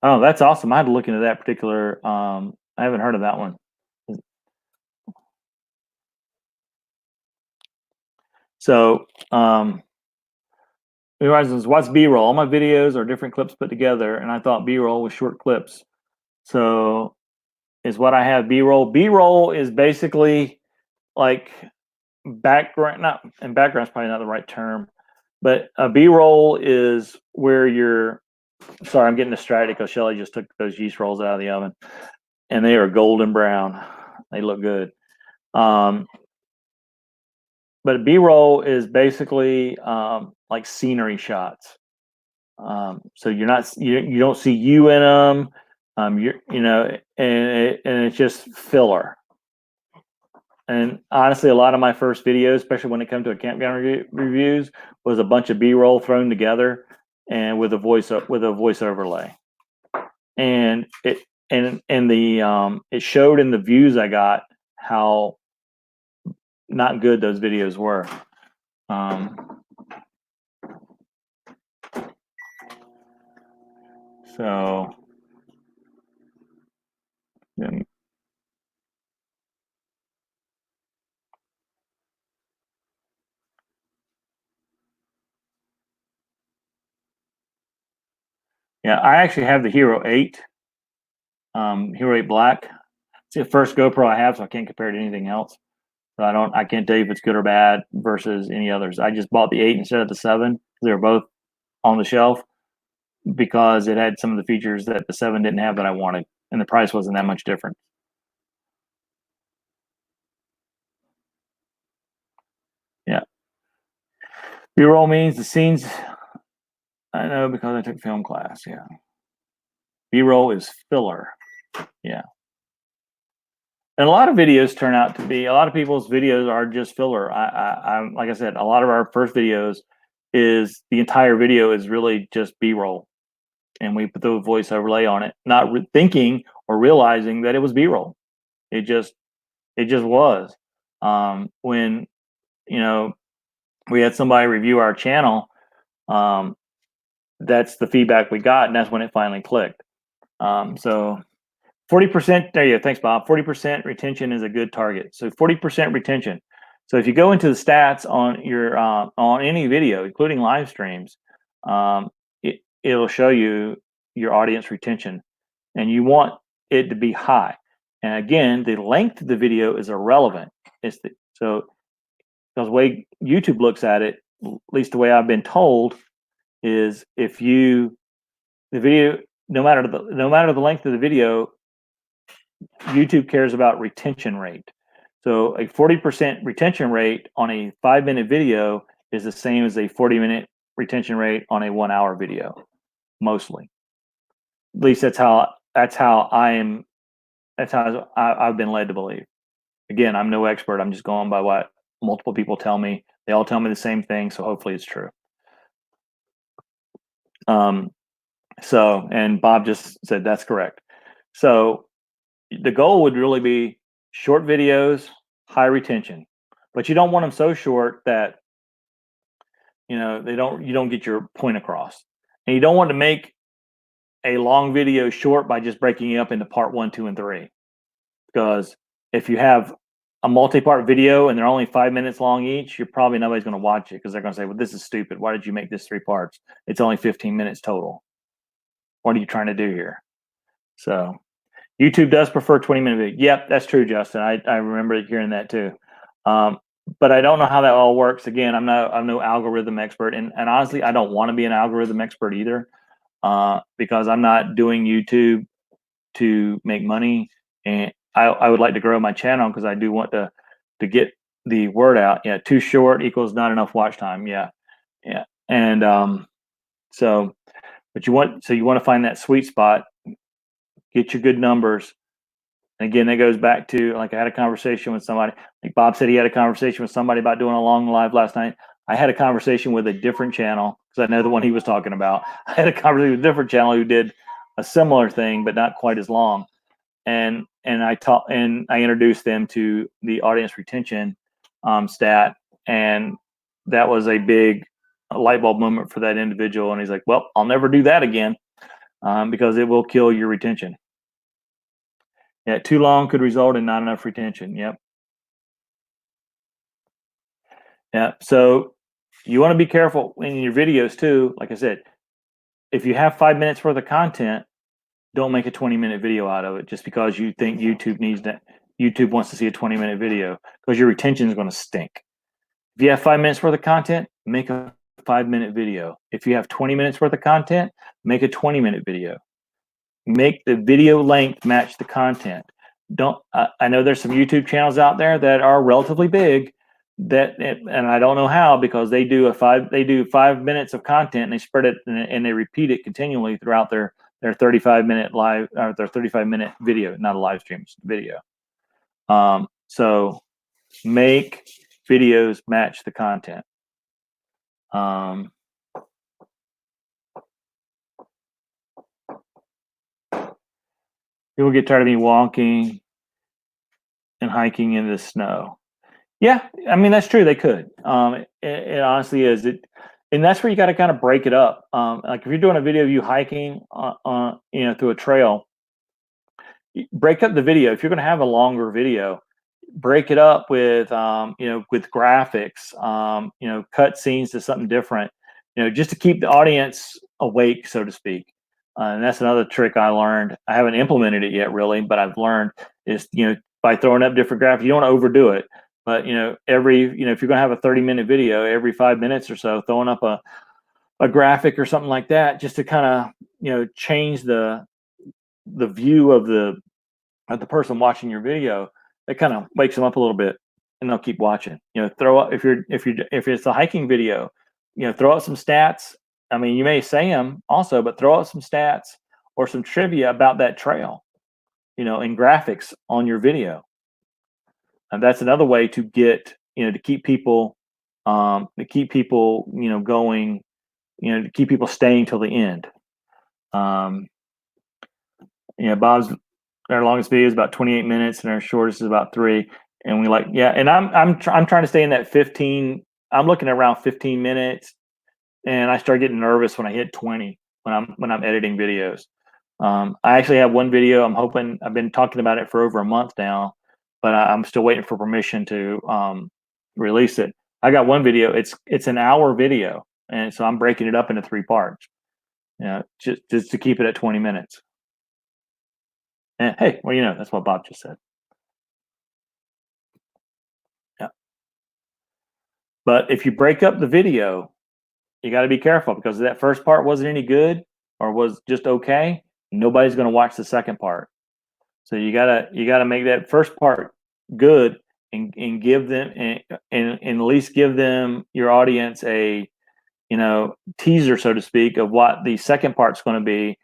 Oh, that's awesome. I had to look into that particular. I haven't heard of that one. So, what's B-roll? All my videos are different clips put together, and I thought B-roll was short clips. So, is what I have B-roll. B-roll is basically like background. Not and background's probably not the right term, but a B-roll is where you're. Sorry, I'm getting distracted because Shelly just took those yeast rolls out of the oven, and they are golden brown. They look good. But B-roll is basically like scenery shots. So you don't see you in them. And it's just filler. And honestly, a lot of my first videos, especially when it comes to a campground reviews, was a bunch of B-roll thrown together and with a voice overlay. And it showed in the views I got how not good those videos were. So yeah, I actually have the Hero 8, Hero 8 Black. It's the first GoPro I have, so I can't compare it to anything else. So I can't tell you if it's good or bad versus any others. I just bought the 8 instead of the 7. They were both on the shelf because it had some of the features that the 7 didn't have that I wanted, and the price wasn't that much different. Yeah. B-roll means the scenes. I know because I took film class. Yeah. B-roll is filler. Yeah. And a lot of videos turn out to be, a lot of people's videos are just filler. I like I said, a lot of our first videos is the entire video is really just B-roll, and we put the voice overlay on it, not thinking or realizing that it was B-roll. It just was. When we had somebody review our channel, that's the feedback we got, and that's when it finally clicked. So 40%, there you go. Thanks, Bob. 40% retention is a good target. So 40% retention. So if you go into the stats on your on any video, including live streams, it'll show you your audience retention, and you want it to be high. And again, the length of the video is irrelevant. Because the way YouTube looks at it, at least the way I've been told, is the video, no matter the length of the video, YouTube cares about retention rate. So a 40% retention rate on a 5-minute video is the same as a 40-minute retention rate on a 1-hour video. mostly. At least that's how I've been led to believe. Again, I'm no expert. I'm just going by what multiple people tell me. They all tell me the same thing, so hopefully it's true. And Bob just said that's correct. So the goal would really be short videos, high retention, but you don't want them so short that you don't get your point across, and you don't want to make a long video short by just breaking it up into part 1, 2, and 3. Because if you have a multi-part video and they're only 5 minutes long each, you're probably nobody's going to watch it because they're going to say, "Well, this is stupid. Why did you make this 3 parts? It's only 15 minutes total. What are you trying to do here?" So YouTube does prefer 20-minute video. Yep, that's true, Justin. I remember hearing that too. But I don't know how that all works. Again, I'm no algorithm expert, and honestly, I don't want to be an algorithm expert either, because I'm not doing YouTube to make money, and I would like to grow my channel because I do want to get the word out. Yeah, too short equals not enough watch time. Yeah, and but you want to find that sweet spot, get your good numbers. And again, that goes back to, like, I had a conversation with somebody. Like Bob said, he had a conversation with somebody about doing a long live last night. I had a conversation with a different channel because I know the one he was talking about. I had a conversation with a different channel who did a similar thing, but not quite as long. And I introduced them to the audience retention stat, and that was a big light bulb moment for that individual. And he's like, "Well, I'll never do that again because it will kill your retention." Yeah, too long could result in not enough retention. Yep. Yeah. So you want to be careful in your videos too. Like I said, if you have 5 minutes worth of content, don't make a 20-minute video out of it just because you think YouTube wants to see a 20-minute video, because your retention is going to stink. If you have 5 minutes worth of content, make a 5-minute video. If you have 20 minutes worth of content, make a 20-minute video. Make the video length match the content. I know there's some YouTube channels out there that are relatively big and I don't know how, because they do 5 minutes of content and they spread it and they repeat it continually throughout their 35-minute live, or their 35-minute video, not a live stream, it's video. So make videos match the content. People get tired of me walking and hiking in the snow. Yeah, I mean, that's true. They could. It honestly is. And that's where you got to kind of break it up. Like if you're doing a video of you hiking, through a trail, break up the video. If you're going to have a longer video, break it up with, with graphics, cut scenes to something different, just to keep the audience awake, so to speak. And that's another trick I learned. I haven't implemented it yet, really, but I've learned is, by throwing up different graphics, you don't want to overdo it. But, if you're going to have a 30-minute video, every 5 minutes or so, throwing up a graphic or something like that, just to kind of, change the view of the person watching your video, it kind of wakes them up a little bit, and they'll keep watching. Throw up, if it's a hiking video, throw out some stats. I mean, you may say them also, but throw out some stats or some trivia about that trail, in graphics on your video. And that's another way to get, to keep people, going, to keep people staying till the end. Bob's, our longest video is about 28 minutes and our shortest is about 3. And and I'm trying to stay in that 15. I'm looking at around 15 minutes, and I start getting nervous when I hit 20 when I'm editing videos. I actually have one video. I've been talking about it for over a month now, but I'm still waiting for permission to release it. I got one video. It's an hour video, and so I'm breaking it up into 3 parts. Just to keep it at 20 minutes. And hey, well, that's what Bob just said. Yeah. But if you break up the video, you got to be careful, because if that first part wasn't any good or was just okay, nobody's going to watch the second part. So you gotta make that first part good, and give them and at least give them, your audience, a teaser, so to speak, of what the second part's going to be,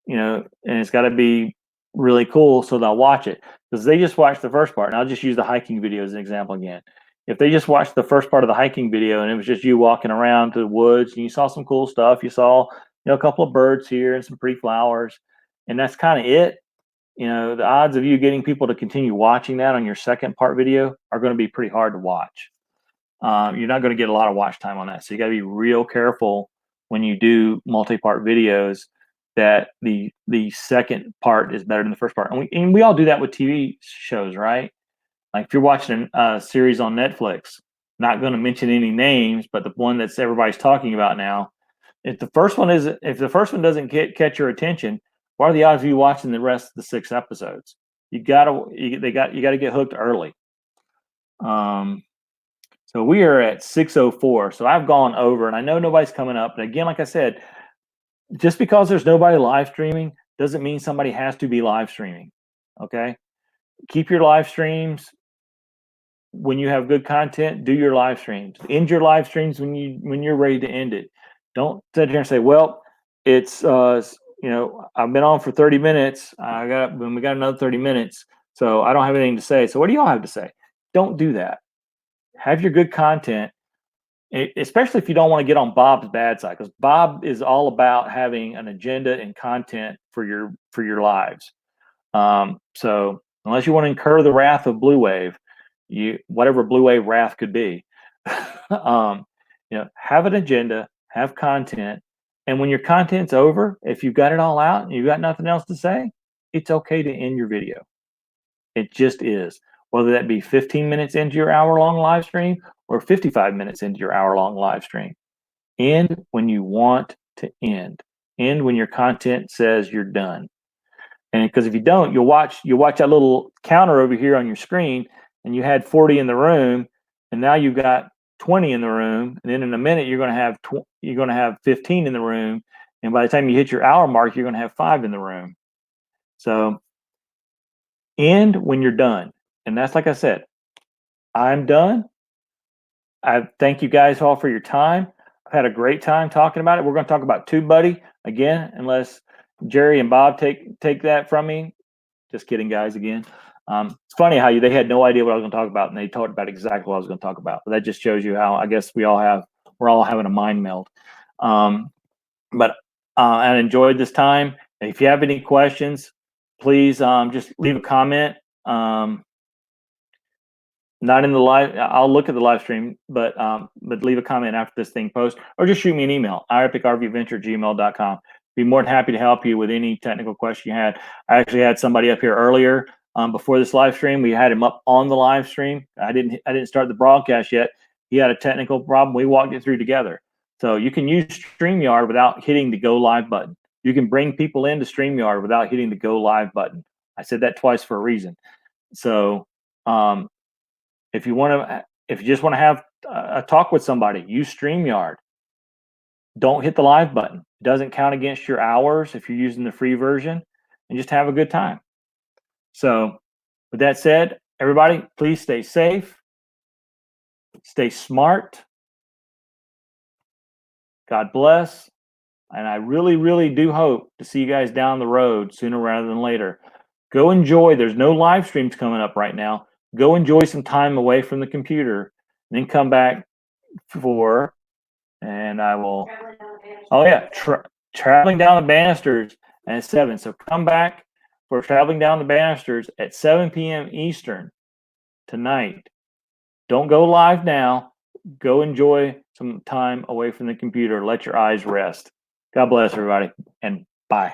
and it's got to be really cool so they'll watch it, because they just watched the first part. And I'll just use the hiking video as an example again. If they just watched the first part of the hiking video and it was just you walking around to the woods and you saw some cool stuff, you saw a couple of birds here and some pretty flowers, and that's kind of it, the odds of you getting people to continue watching that on your second part video are going to be pretty hard to watch. You're not going to get a lot of watch time on that. So you got to be real careful when you do multi-part videos that the second part is better than the first part. And we all do that with TV shows, right? Like if you're watching a series on Netflix, not going to mention any names, but the one that's everybody's talking about now, if the first one doesn't catch your attention, what are the odds of you watching the rest of the 6 episodes? You got to get hooked early. So we are at 6:04. So I've gone over, and I know nobody's coming up. And again, like I said, just because there's nobody live streaming doesn't mean somebody has to be live streaming. Okay, keep your live streams. When you have good content, do your live streams. End your live streams when you're ready to end it. Don't sit here and say, "Well, it's I've been on for 30 minutes. We got another 30 minutes, so I don't have anything to say. So what do y'all have to say?" Don't do that. Have your good content, especially if you don't want to get on Bob's bad side, because Bob is all about having an agenda and content for your lives. So unless you want to incur the wrath of Blue Wave, whatever Blue Wave wrath could be, have an agenda, have content, and when your content's over, if you've got it all out and you've got nothing else to say, it's okay to end your video. It just is. Whether that be 15 minutes into your hour-long live stream or 55 minutes into your hour-long live stream. End when you want to end. End when your content says you're done. And because if you don't, you'll watch that little counter over here on your screen, and you had 40 in the room, and now you've got 20 in the room, and then in a minute you're going to have 15 in the room, and by the time you hit your hour mark, you're going to have 5 in the room. So end when you're done. And that's, like I said, I'm done. I thank you guys all for your time. I've had a great time talking about it. We're going to talk about TubeBuddy again, unless Jerry and Bob take that from me. Just kidding, guys. Again, it's funny how they had no idea what I was going to talk about, and they talked about exactly what I was going to talk about. But that just shows you how I guess we're all having a mind meld. But I enjoyed this time. If you have any questions, please just leave a comment. Not in the live. I'll look at the live stream, but leave a comment after this thing posts, or just shoot me an email, ourepicrvadventure@gmail.com. Be more than happy to help you with any technical question you had. I actually had somebody up here earlier before this live stream. We had him up on the live stream. I didn't start the broadcast yet. He had a technical problem. We walked it through together. So you can use StreamYard without hitting the go live button. You can bring people into StreamYard without hitting the go live button. I said that twice for a reason. So if you just want to have a talk with somebody, use StreamYard. Don't hit the live button. It doesn't count against your hours if you're using the free version, and just have a good time. So with that said, everybody, please stay safe, stay smart. God bless. And I really, really do hope to see you guys down the road sooner rather than later. Go enjoy. There's no live streams coming up right now. Go enjoy some time away from the computer, and then come back and I will. Oh yeah, traveling down the banisters at 7. So come back for traveling down the banisters at 7 p.m. Eastern tonight. Don't go live now. Go enjoy some time away from the computer. Let your eyes rest. God bless everybody, and bye.